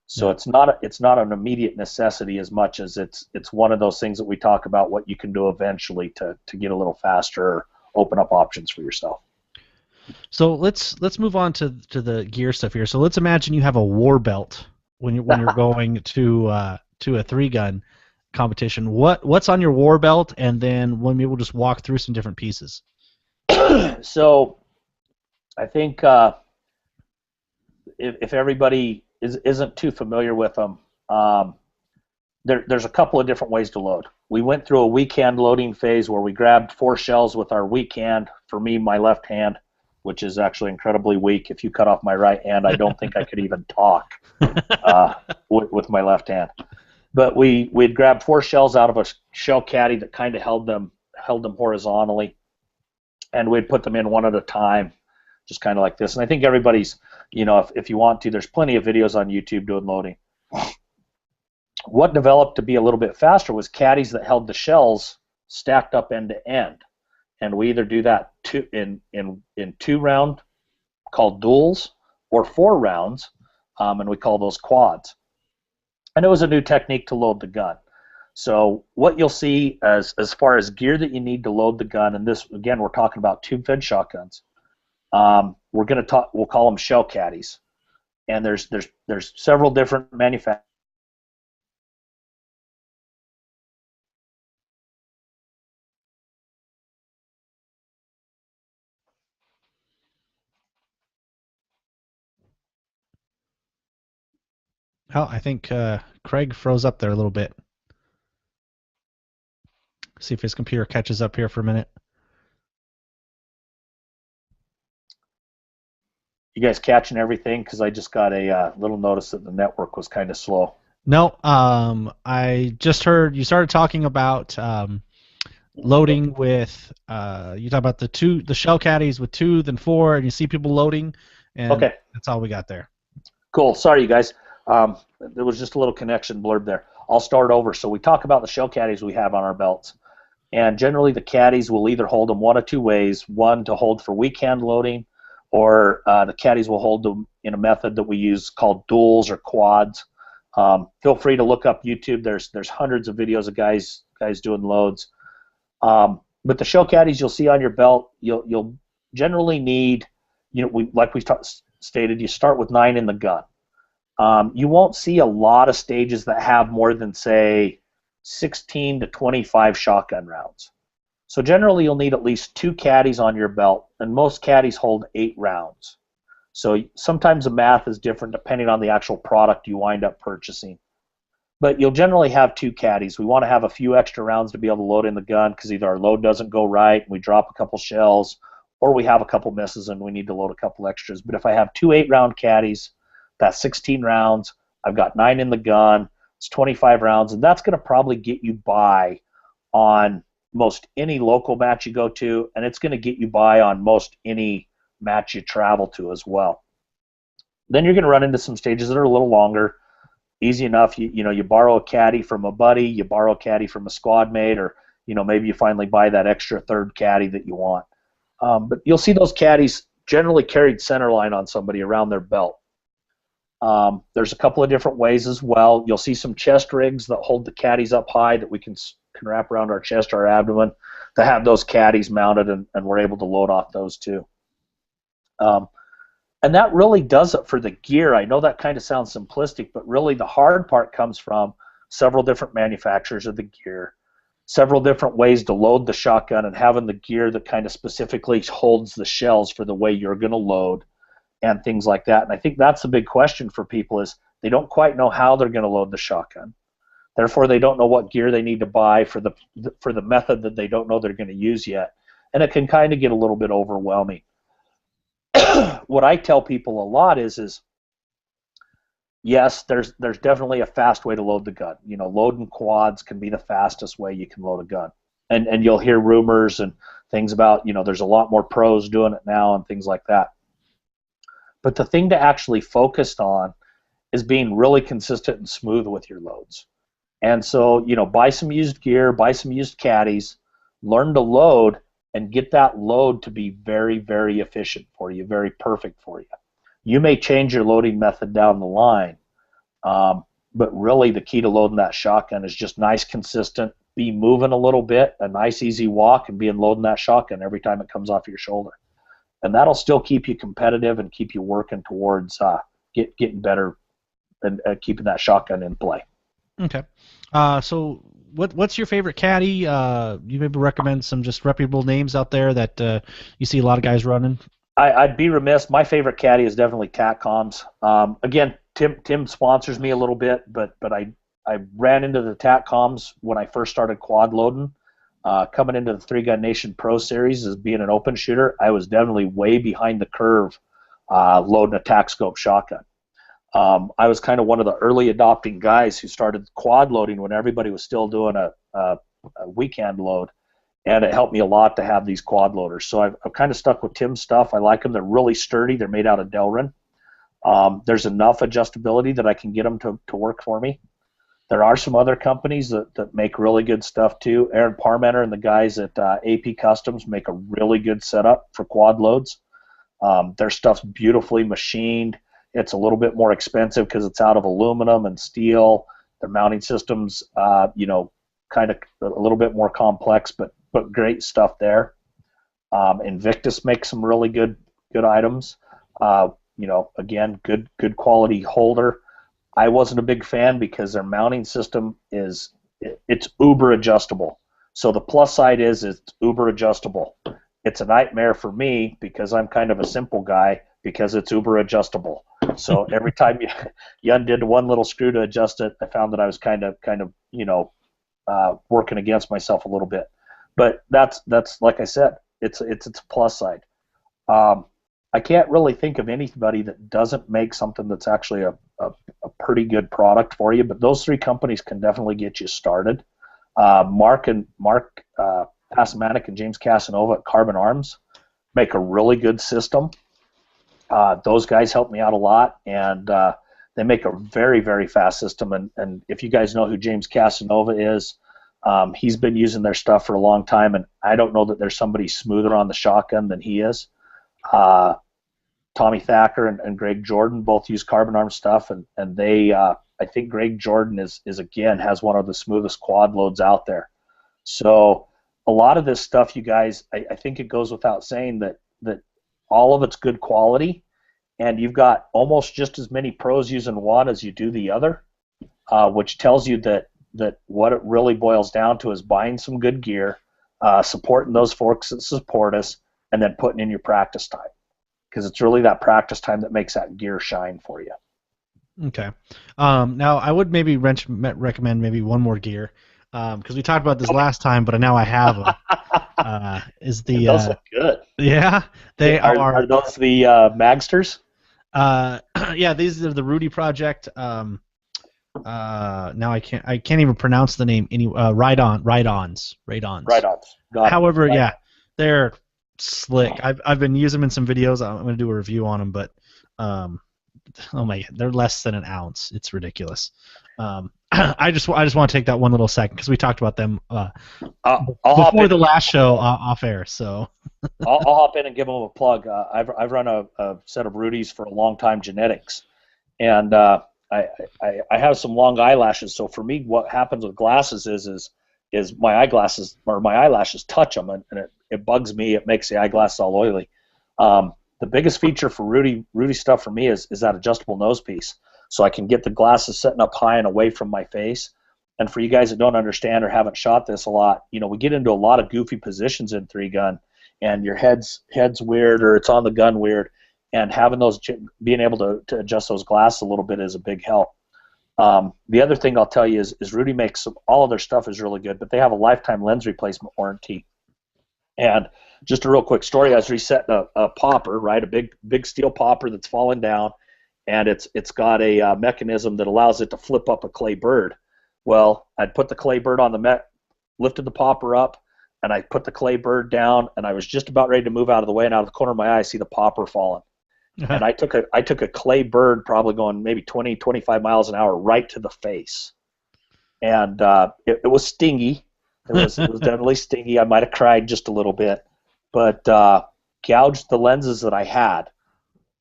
So it's not an immediate necessity as much as it's one of those things that we talk about, what you can do eventually to get a little faster, or open up options for yourself. So let's move on to the gear stuff here. So let's imagine you have a war belt when you're going to a 3-gun competition. What's on your war belt, and then we'll just walk through some different pieces. So I think if everybody isn't too familiar with them, there's a couple of different ways to load. We went through a weak hand loading phase where we grabbed 4 shells with our weak hand. For me, my left hand, which is actually incredibly weak. If you cut off my right hand, I don't think I could even talk with my left hand. But we'd grabbed 4 shells out of a shell caddy that kind of held them horizontally. and we'd put them in one at a time, just kind of like this. And I think everybody's, if you want to, there's plenty of videos on YouTube doing loading. What developed to be a little bit faster was caddies that held the shells stacked up end to end, and we either do that in 2 round called duels or 4 rounds, and we call those quads. And it was a new technique to load the gun. So what you'll see as far as gear that you need to load the gun, and this again we're talking about tube-fed shotguns. We'll call them shell caddies, and there's several different manufacturers. Oh, I think Craig froze up there a little bit. See if his computer catches up here for a minute. You guys catching everything? Because I just got a little notice that the network was kind of slow. No, I just heard you started talking about loading with you talk about the shell caddies with 2, then 4, and you see people loading, and okay, that's all we got there. Cool. Sorry, you guys. There was just a little connection blurb there. I'll start over. So we talk about the shell caddies we have on our belts, and generally the caddies will either hold them one of 2 ways: one to hold for weak hand loading, or the caddies will hold them in a method that we use called duels or quads. Feel free to look up YouTube. There's hundreds of videos of guys doing loads. But the shell caddies you'll see on your belt, you'll generally need, stated, you start with 9 in the gun. You won't see a lot of stages that have more than, say, 16 to 25 shotgun rounds. So generally you'll need at least 2 caddies on your belt, and most caddies hold 8 rounds. So sometimes the math is different depending on the actual product you wind up purchasing. But you'll generally have 2 caddies. We want to have a few extra rounds to be able to load in the gun because either our load doesn't go right and we drop a couple shells, or we have a couple misses and we need to load a couple extras. But if I have 2 8-round caddies, that's 16 rounds. I've got 9 in the gun. It's 25 rounds, and that's going to probably get you by on most any local match you go to, and it's going to get you by on most any match you travel to as well. Then you're going to run into some stages that are a little longer. Easy enough. You borrow a caddy from a buddy, you borrow a caddy from a squad mate, or maybe you finally buy that extra 3rd caddy that you want. But you'll see those caddies generally carried centerline on somebody around their belt. There's a couple of different ways as well. You'll see some chest rigs that hold the caddies up high that we can wrap around our chest or our abdomen that have those caddies mounted, and we're able to load off those too. And that really does it for the gear. I know that kind of sounds simplistic, but really the hard part comes from several different manufacturers of the gear, several different ways to load the shotgun, and having the gear that kind of specifically holds the shells for the way you're going to load and things like that. And I think that's the big question for people is they don't quite know how they're going to load the shotgun. Therefore, they don't know what gear they need to buy for the method that they don't know they're going to use yet. And it can kind of get a little bit overwhelming. What I tell people a lot is yes, there's definitely a fast way to load the gun. Loading quads can be the fastest way you can load a gun. And you'll hear rumors and things about, there's a lot more pros doing it now and things like that. But the thing to actually focus on is being really consistent and smooth with your loads. And so, buy some used gear, buy some used caddies, learn to load, and get that load to be very, very efficient for you, very perfect for you. You may change your loading method down the line, but really the key to loading that shotgun is just nice, consistent, be moving a little bit, a nice, easy walk, and being loading that shotgun every time it comes off your shoulder. And that'll still keep you competitive and keep you working towards getting better and keeping that shotgun in play. Okay. So what's your favorite caddy? You maybe recommend some just reputable names out there that you see a lot of guys running? I'd be remiss. My favorite caddy is definitely TACCOMs. Again, Tim sponsors me a little bit, but I ran into the TACCOMs when I first started quad loading. Coming into the 3-Gun Nation Pro Series as being an open shooter, I was definitely way behind the curve loading a tac scope shotgun. I was kind of one of the early adopting guys who started quad loading when everybody was still doing a weekend load. and it helped me a lot to have these quad loaders. So I've kind of stuck with Tim's stuff. I like them. They're really sturdy. They're made out of Delrin. There's enough adjustability that I can get them to work for me. There are some other companies that make really good stuff too. Aaron Parmenter and the guys at AP Customs make a really good setup for quad loads. Their stuff's beautifully machined. It's a little bit more expensive because it's out of aluminum and steel. Their mounting systems, kind of a little bit more complex, but great stuff there. Invictus makes some really good items. Again, good quality holder. I wasn't a big fan because their mounting system it's uber adjustable. So the plus side is it's uber adjustable. It's a nightmare for me because I'm kind of a simple guy because it's uber adjustable. So every time you undid one little screw to adjust it, I found that I was kind of working against myself a little bit. But that's like I said, it's a plus side. I can't really think of anybody that doesn't make something that's actually a pretty good product for you, but those three companies can definitely get you started. Mark Pasamanik and James Casanova at Carbon Arms make a really good system. Those guys help me out a lot, and they make a very, very fast system. And if you guys know who James Casanova is, he's been using their stuff for a long time, and I don't know that there's somebody smoother on the shotgun than he is. Tommy Thacker and Greg Jordan both use Carbon Arm stuff, and they I think Greg Jordan is again has one of the smoothest quad loads out there. So a lot of this stuff, you guys, I think it goes without saying that all of it's good quality, and you've got almost just as many pros using one as you do the other, which tells you that what it really boils down to is buying some good gear, supporting those folks that support us, and then putting in your practice time. Because it's really that practice time that makes that gear shine for you. Okay. Now, I would maybe recommend maybe one more gear, because we talked about this last time, but now I have them. Those look good. Yeah, they are. Are those the Magsters? Yeah, these are the Rudy Project. Now I can't even pronounce the name. Ride-ons. However, yeah, they're slick. I've been using them in some videos. I'm going to do a review on them, but oh my, they're less than an ounce. It's ridiculous. I just want to take that one little second because we talked about them before the last show off air. So I'll hop in and give them a plug. I've run a set of Rudy's for a long time, genetics, and I have some long eyelashes. So for me, what happens with glasses is my eyeglasses or my eyelashes touch them, and it bugs me. It makes the eyeglasses all oily. The biggest feature for Rudy stuff for me is that adjustable nose piece, so I can get the glasses sitting up high and away from my face. And for you guys that don't understand or haven't shot this a lot, we get into a lot of goofy positions in 3-gun, and your head's weird or it's on the gun weird, and having those, being able to adjust those glasses a little bit is a big help. The other thing I'll tell you is Rudy makes all of their stuff is really good, but they have a lifetime lens replacement warranty. And just a real quick story: I was resetting a popper, right, a big steel popper that's fallen down, and it's got a mechanism that allows it to flip up a clay bird. Well, I'd put the clay bird on lifted the popper up, and I put the clay bird down, and I was just about ready to move out of the way, and out of the corner of my eye, I see the popper falling. And I took a clay bird, probably going maybe 20, 25 miles an hour, right to the face, and it was stingy. It was definitely stingy. I might have cried just a little bit, but gouged the lenses that I had.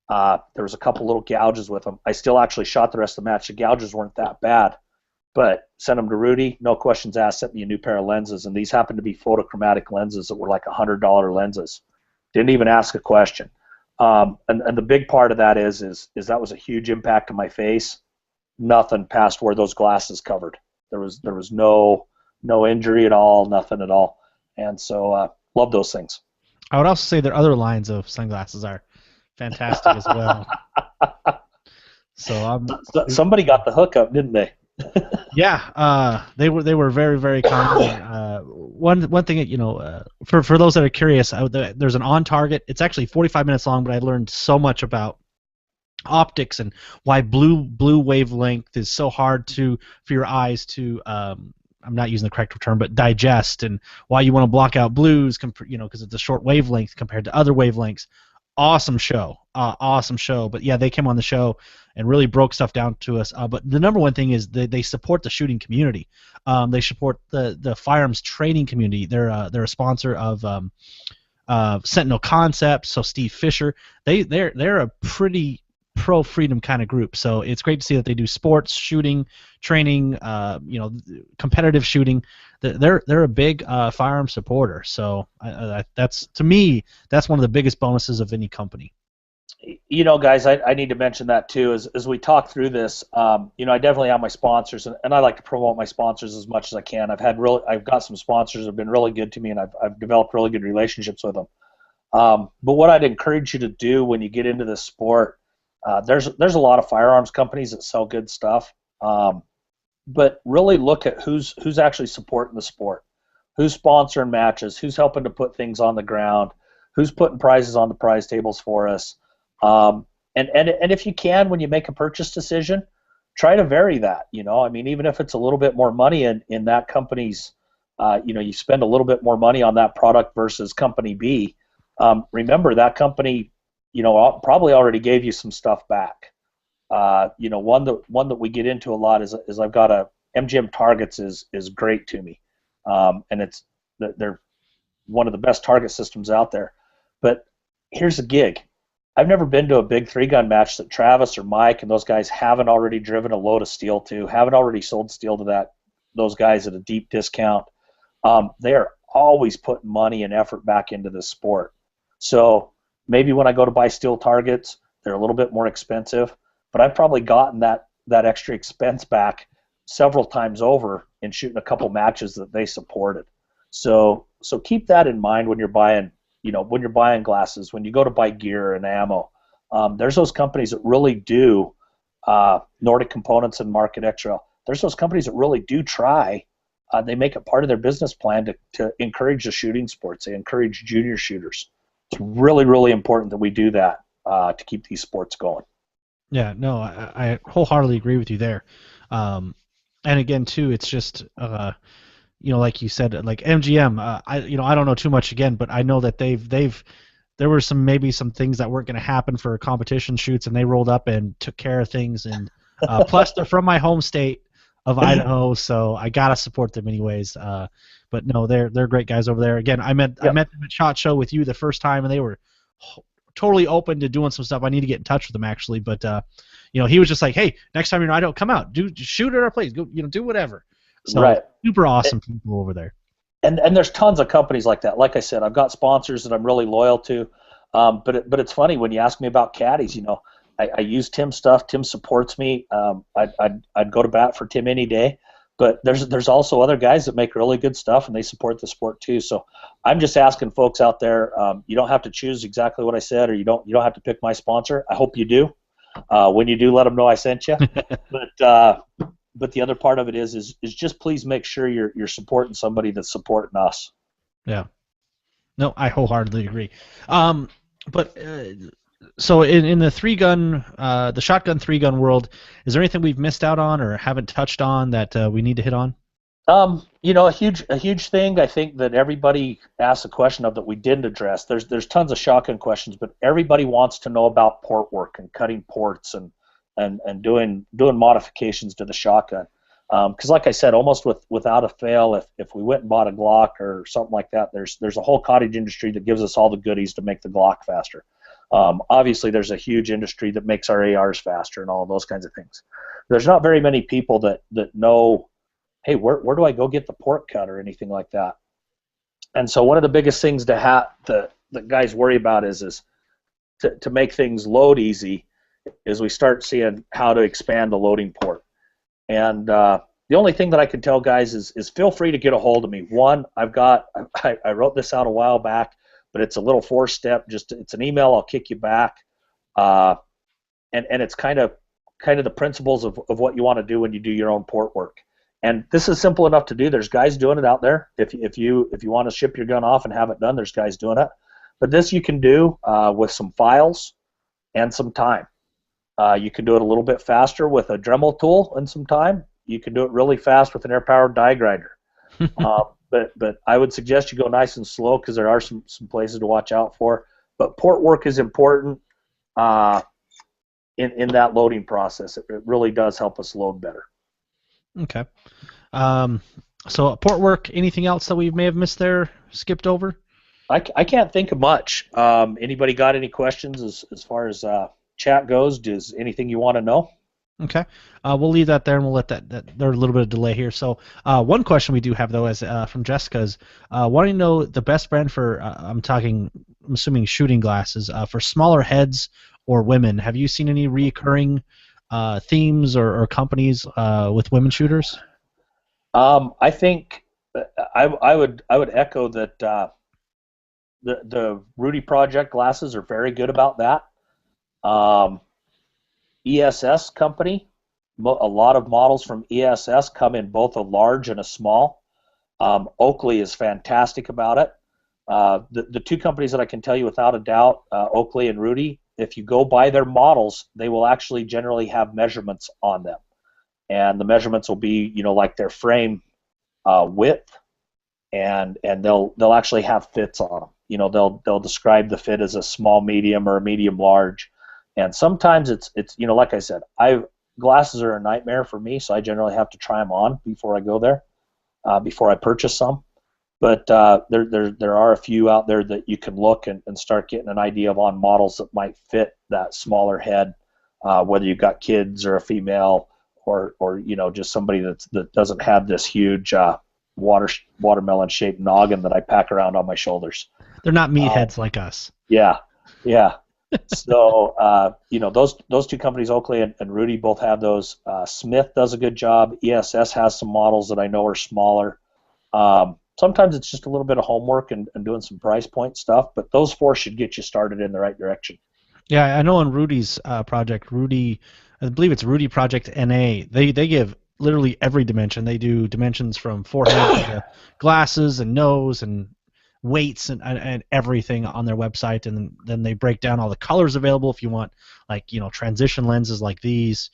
There was a couple little gouges with them. I still actually shot the rest of the match. The gouges weren't that bad, but sent them to Rudy. No questions asked. Sent me a new pair of lenses, and these happened to be photochromatic lenses that were like $100 lenses. Didn't even ask a question. And the big part of that is that was a huge impact to my face. Nothing past where those glasses covered. There was no injury at all, nothing at all. And so love those things. I would also say their other lines of sunglasses are fantastic as well. So somebody got the hookup, didn't they? Yeah, they were very, very common. One thing, for those that are curious, there's an on target. It's actually 45 minutes long, but I learned so much about optics and why blue wavelength is so hard for your eyes to I'm not using the correct term, but digest, and why you want to block out blues, because it's a short wavelength compared to other wavelengths. Awesome show, awesome show. But yeah, they came on the show and really broke stuff down to us. But the number one thing is they support the shooting community. They support the firearms training community. They're a sponsor of Sentinel Concepts. So Steve Fisher, they're a pretty pro freedom kind of group. So it's great to see that they do sports shooting training, competitive shooting. They're a big firearm supporter. So that's, to me, that's one of the biggest bonuses of any company. Guys, I need to mention that too. As we talk through this, I definitely have my sponsors, and I like to promote my sponsors as much as I can. I've got some sponsors that have been really good to me, and I've developed really good relationships with them. But what I'd encourage you to do when you get into this sport, there's a lot of firearms companies that sell good stuff, but really look at who's actually supporting the sport, who's sponsoring matches, who's helping to put things on the ground, who's putting prizes on the prize tables for us. And if you can, when you make a purchase decision, try to vary that. Even if it's a little bit more money in that company's, you spend a little bit more money on that product versus company B. Remember that company, probably already gave you some stuff back. One that we get into a lot is I've got a MGM Targets is great to me, and they're one of the best target systems out there. But here's a gig. I've never been to a big 3-gun match that Travis or Mike and those guys haven't already driven a load of steel to, haven't already sold steel to those guys at a deep discount. They are always putting money and effort back into this sport. So maybe when I go to buy steel targets, they're a little bit more expensive, but I've probably gotten that extra expense back several times over in shooting a couple matches that they supported. So keep that in mind when you're buying. When you're buying glasses, when you go to buy gear and ammo, there's those companies that really do, Nordic Components and Market Extra, there's those companies that really do try. They make it part of their business plan to encourage the shooting sports. They encourage junior shooters. It's really, really important that we do that to keep these sports going. Yeah, no, I wholeheartedly agree with you there. And again, too, it's just like you said, like MGM. I don't know too much again, but I know that there were maybe some things that weren't going to happen for competition shoots, and they rolled up and took care of things. And plus, they're from my home state of Idaho, so I gotta support them anyways. But no, they're great guys over there. Again, I met them at SHOT Show with you the first time, and they were totally open to doing some stuff. I need to get in touch with them actually, but he was just like, hey, next time you're in Idaho, come out, shoot at our place, go, do whatever. So right. Super awesome people over there. And there's tons of companies like that. Like I said, I've got sponsors that I'm really loyal to. But it's funny when you ask me about caddies. I use Tim's stuff. Tim supports me. I'd go to bat for Tim any day. But there's also other guys that make really good stuff, and they support the sport too. So I'm just asking folks out there. You don't have to choose exactly what I said, or you don't have to pick my sponsor. I hope you do. When you do, let them know I sent you. But the other part of it is just please make sure you're supporting somebody that's supporting us. Yeah. No, I wholeheartedly agree. But so in the 3-gun, the shotgun 3-gun world, is there anything we've missed out on or haven't touched on that we need to hit on? A huge thing I think that everybody asks a question of that we didn't address. There's tons of shotgun questions, but everybody wants to know about port work and cutting ports and doing modifications to the shotgun. Because like I said, almost without a fail, if we went and bought a Glock or something like that, there's a whole cottage industry that gives us all the goodies to make the Glock faster. Obviously, there's a huge industry that makes our ARs faster and all of those kinds of things. There's not very many people that know, hey, where do I go get the port cut or anything like that? And so one of the biggest things that guys worry about is to make things load easy is we start seeing how to expand the loading port. And the only thing that I can tell guys is feel free to get a hold of me. One, I wrote this out a while back, but it's a little 4-step. It's an email. I'll kick you back, and it's kind of the principles of what you want to do when you do your own port work. And this is simple enough to do. There's guys doing it out there. If you want to ship your gun off and have it done, there's guys doing it. But this you can do with some files and some time. You can do it a little bit faster with a Dremel tool and some time. You can do it really fast with an air-powered die grinder. But I would suggest you go nice and slow because there are some places to watch out for. But port work is important in that loading process. It really does help us load better. Okay. Um, so port work. Anything else that we may have missed there, skipped over? I can't think of much. Anybody got any questions as far as chat goes? Does anything you want to know? Okay. We'll leave that there, and we'll let that there's a little bit of delay here. So one question we do have, though, is from Jessica, is wanting to know the best brand for, I'm assuming shooting glasses, for smaller heads or women. Have you seen any reoccurring themes or companies with women shooters? I think I would echo that the Rudy Project glasses are very good about that. Um, ESS company, a lot of models from ESS come in both a large and a small. Oakley is fantastic about it. The two companies that I can tell you without a doubt, Oakley and Rudy, if you go by their models, they will actually generally have measurements on them. And the measurements will be, like their frame width, and they'll actually have fits on them. They'll describe the fit as a small medium or a medium large. And sometimes it's like I said, glasses are a nightmare for me, so I generally have to try them on before I go there, before I purchase some. But there are a few out there that you can look and start getting an idea of on models that might fit that smaller head, whether you've got kids or a female or just somebody that doesn't have this huge watermelon shaped noggin that I pack around on my shoulders. They're not meatheads like us. Yeah, yeah. So those two companies, Oakley and Rudy, both have those. Smith does a good job. ESS has some models that I know are smaller. Sometimes it's just a little bit of homework and doing some price point stuff, but those four should get you started in the right direction. Yeah, I know on Rudy's project, I believe it's Rudy Project NA. They give literally every dimension. They do dimensions from forehead to glasses and nose and weights and everything on their website, and then they break down all the colors available if you want, like transition lenses like these.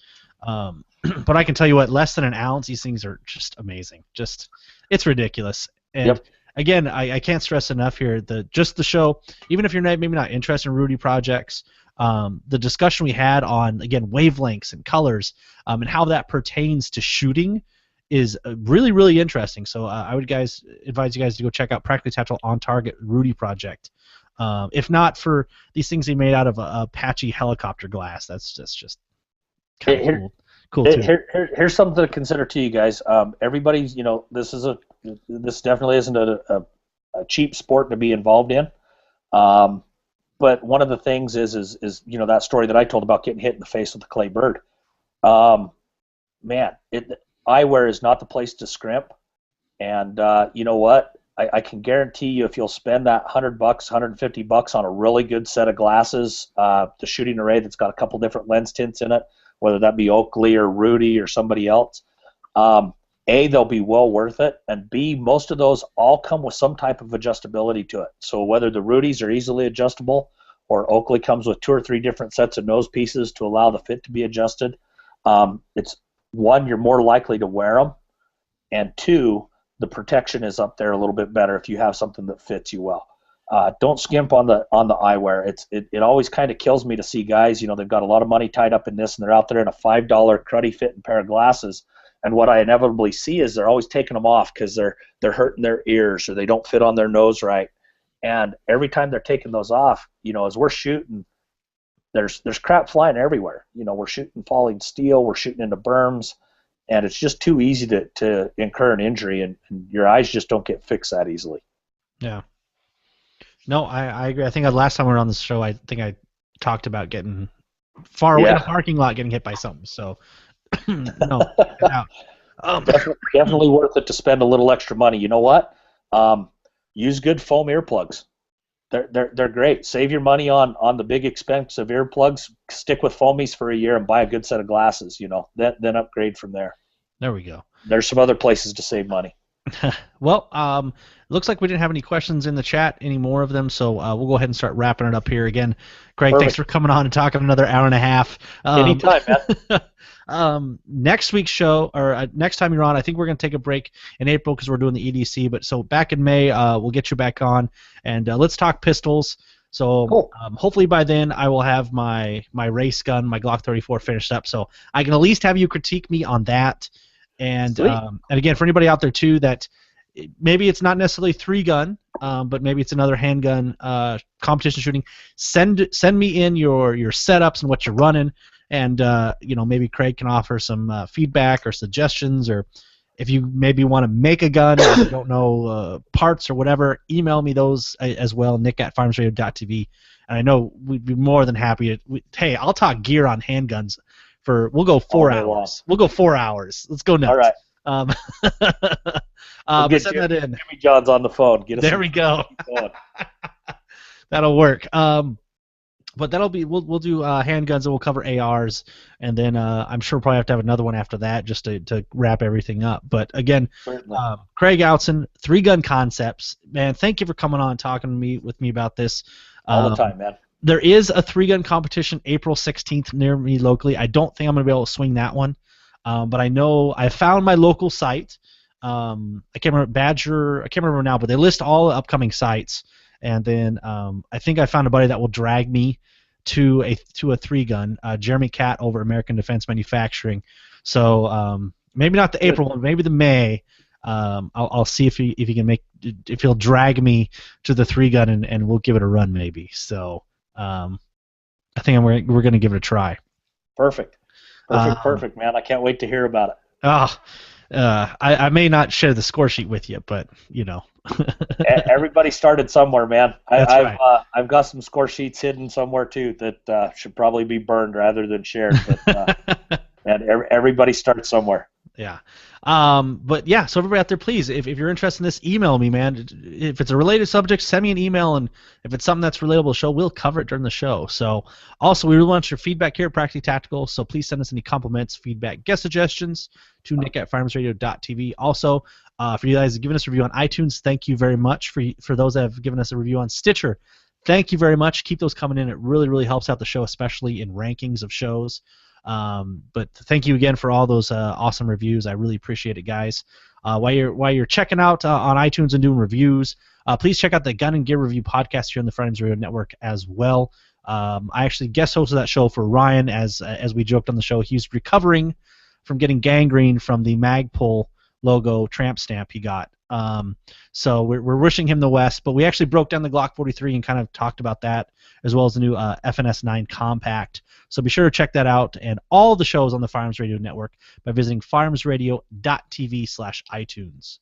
But I can tell you what, less than an ounce, these things are just amazing. It's ridiculous. And Yep. again, I can't stress enough here just the show, even if you're maybe not interested in Rudy projects, the discussion we had on, again, wavelengths and colors, and how that pertains to shooting is really, really interesting. So I would advise you guys to go check out Practically Tactical On Target Rudy Project. If not for these things they made out of Apache helicopter glass, that's just kind of cool too. Here's something to consider to you guys. Everybody's, this definitely isn't a cheap sport to be involved in. But one of the things is that story that I told about getting hit in the face with a clay bird. Man, eyewear is not the place to scrimp. And you know what? I can guarantee you, if you'll spend that $100, $150 on a really good set of glasses, the shooting array that's got a couple different lens tints in it, whether that be Oakley or Rudy or somebody else, A, they'll be well worth it, and B, most of those all come with some type of adjustability to it. So whether the Rudys are easily adjustable or Oakley comes with 2 or 3 different sets of nose pieces to allow the fit to be adjusted, it's one, you're more likely to wear them, and 2, the protection is up there a little bit better if you have something that fits you well. Don't skimp on the eyewear. It always kind of kills me to see guys, they've got a lot of money tied up in this, and they're out there in a $5 cruddy fitting pair of glasses. And what I inevitably see is they're always taking them off because they're hurting their ears or they don't fit on their nose right. And every time they're taking those off, as we're shooting, there's crap flying everywhere. We're shooting falling steel, we're shooting into berms, and it's just too easy to incur an injury, and your eyes just don't get fixed that easily. Yeah. No, I agree. I think last time we were on this show, I think I talked about getting far away in a parking lot, getting hit by something. So, no, definitely worth it to spend a little extra money. You know what? Use good foam earplugs. They're great. Save your money on the big expensive earplugs. Stick with foamies for a year and buy a good set of glasses. Then upgrade from there. There we go. There's some other places to save money. Well, looks like we didn't have any questions in the chat, any more of them, so we'll go ahead and start wrapping it up here. Again, Craig, thanks Perfect. for coming on and talking another hour and a half. Anytime, man. Next week's show, or next time you're on, I think we're going to take a break in April because we're doing the EDC. But so back in May, we'll get you back on, and let's talk pistols. So Cool. hopefully by then I will have my race gun, my Glock 34 finished up, so I can at least have you critique me on that. Sweet. And again, for anybody out there too that maybe it's not necessarily 3-gun, but maybe it's another handgun competition shooting, send me in your setups and what you're running, and maybe Craig can offer some feedback or suggestions, or if you maybe want to make a gun and you don't know parts or whatever, email me those as well, nick@farmsradio.tv. And I know we'd be more than happy to. Hey, I'll talk gear on handguns we'll go All 4 day long. hours. We'll go 4 hours. Let's go nuts. All right. Um, We'll but get send that in. Jimmy John's on the phone. Get us There we go. going. That'll work. But that'll be we'll do handguns and we'll cover ARs, and then I'm sure we'll probably have to have another one after that just to wrap everything up. But again, Craig Outzen, 3-Gun Concepts, man, thank you for coming on and talking with me about this. All the time, man. There is a 3-gun competition April 16th near me locally. I don't think I'm going to be able to swing that one, but I know I found my local site. I can't remember Badger. I can't remember now, but they list all the upcoming sites, and then I think I found a buddy that will drag me to a 3-gun. Jeremy Catt over American Defense Manufacturing. So maybe not the April one, maybe the May. I'll see if he can if he'll drag me to the 3-gun and we'll give it a run maybe. So. I think we're going to give it a try. Perfect, man. I can't wait to hear about it. I may not share the score sheet with you, but Everybody started somewhere, man. That's right. I've got some score sheets hidden somewhere too that should probably be burned rather than shared. But and everybody starts somewhere. Yeah. But yeah, so everybody out there, please, if you're interested in this, email me, man. If it's a related subject, send me an email, and if it's something that's relatable to the show, we'll cover it during the show. So also, we really want your feedback here at Practically Tactical, so please send us any compliments, feedback, guest suggestions to nick@firearmsradio.tv. Also, for you guys giving us a review on iTunes, thank you very much. For those that have given us a review on Stitcher, thank you very much. Keep those coming in. It really, really helps out the show, especially in rankings of shows. But thank you again for all those awesome reviews. I really appreciate it, guys. While you're checking out on iTunes and doing reviews, please check out the Gun and Gear Review podcast here on the Firearms Radio Network as well. I actually guest hosted that show for Ryan, as we joked on the show. He's recovering from getting gangrene from the Magpul logo tramp stamp he got. So we're wishing him the best, but we actually broke down the Glock 43 and kind of talked about that, as well as the new FNS 9 Compact. So be sure to check that out and all the shows on the Firearms Radio Network by visiting firearmsradio.tv/iTunes.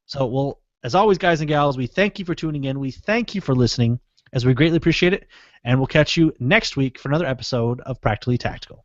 So, well, as always, guys and gals, we thank you for tuning in. We thank you for listening, as we greatly appreciate it, and we'll catch you next week for another episode of Practically Tactical.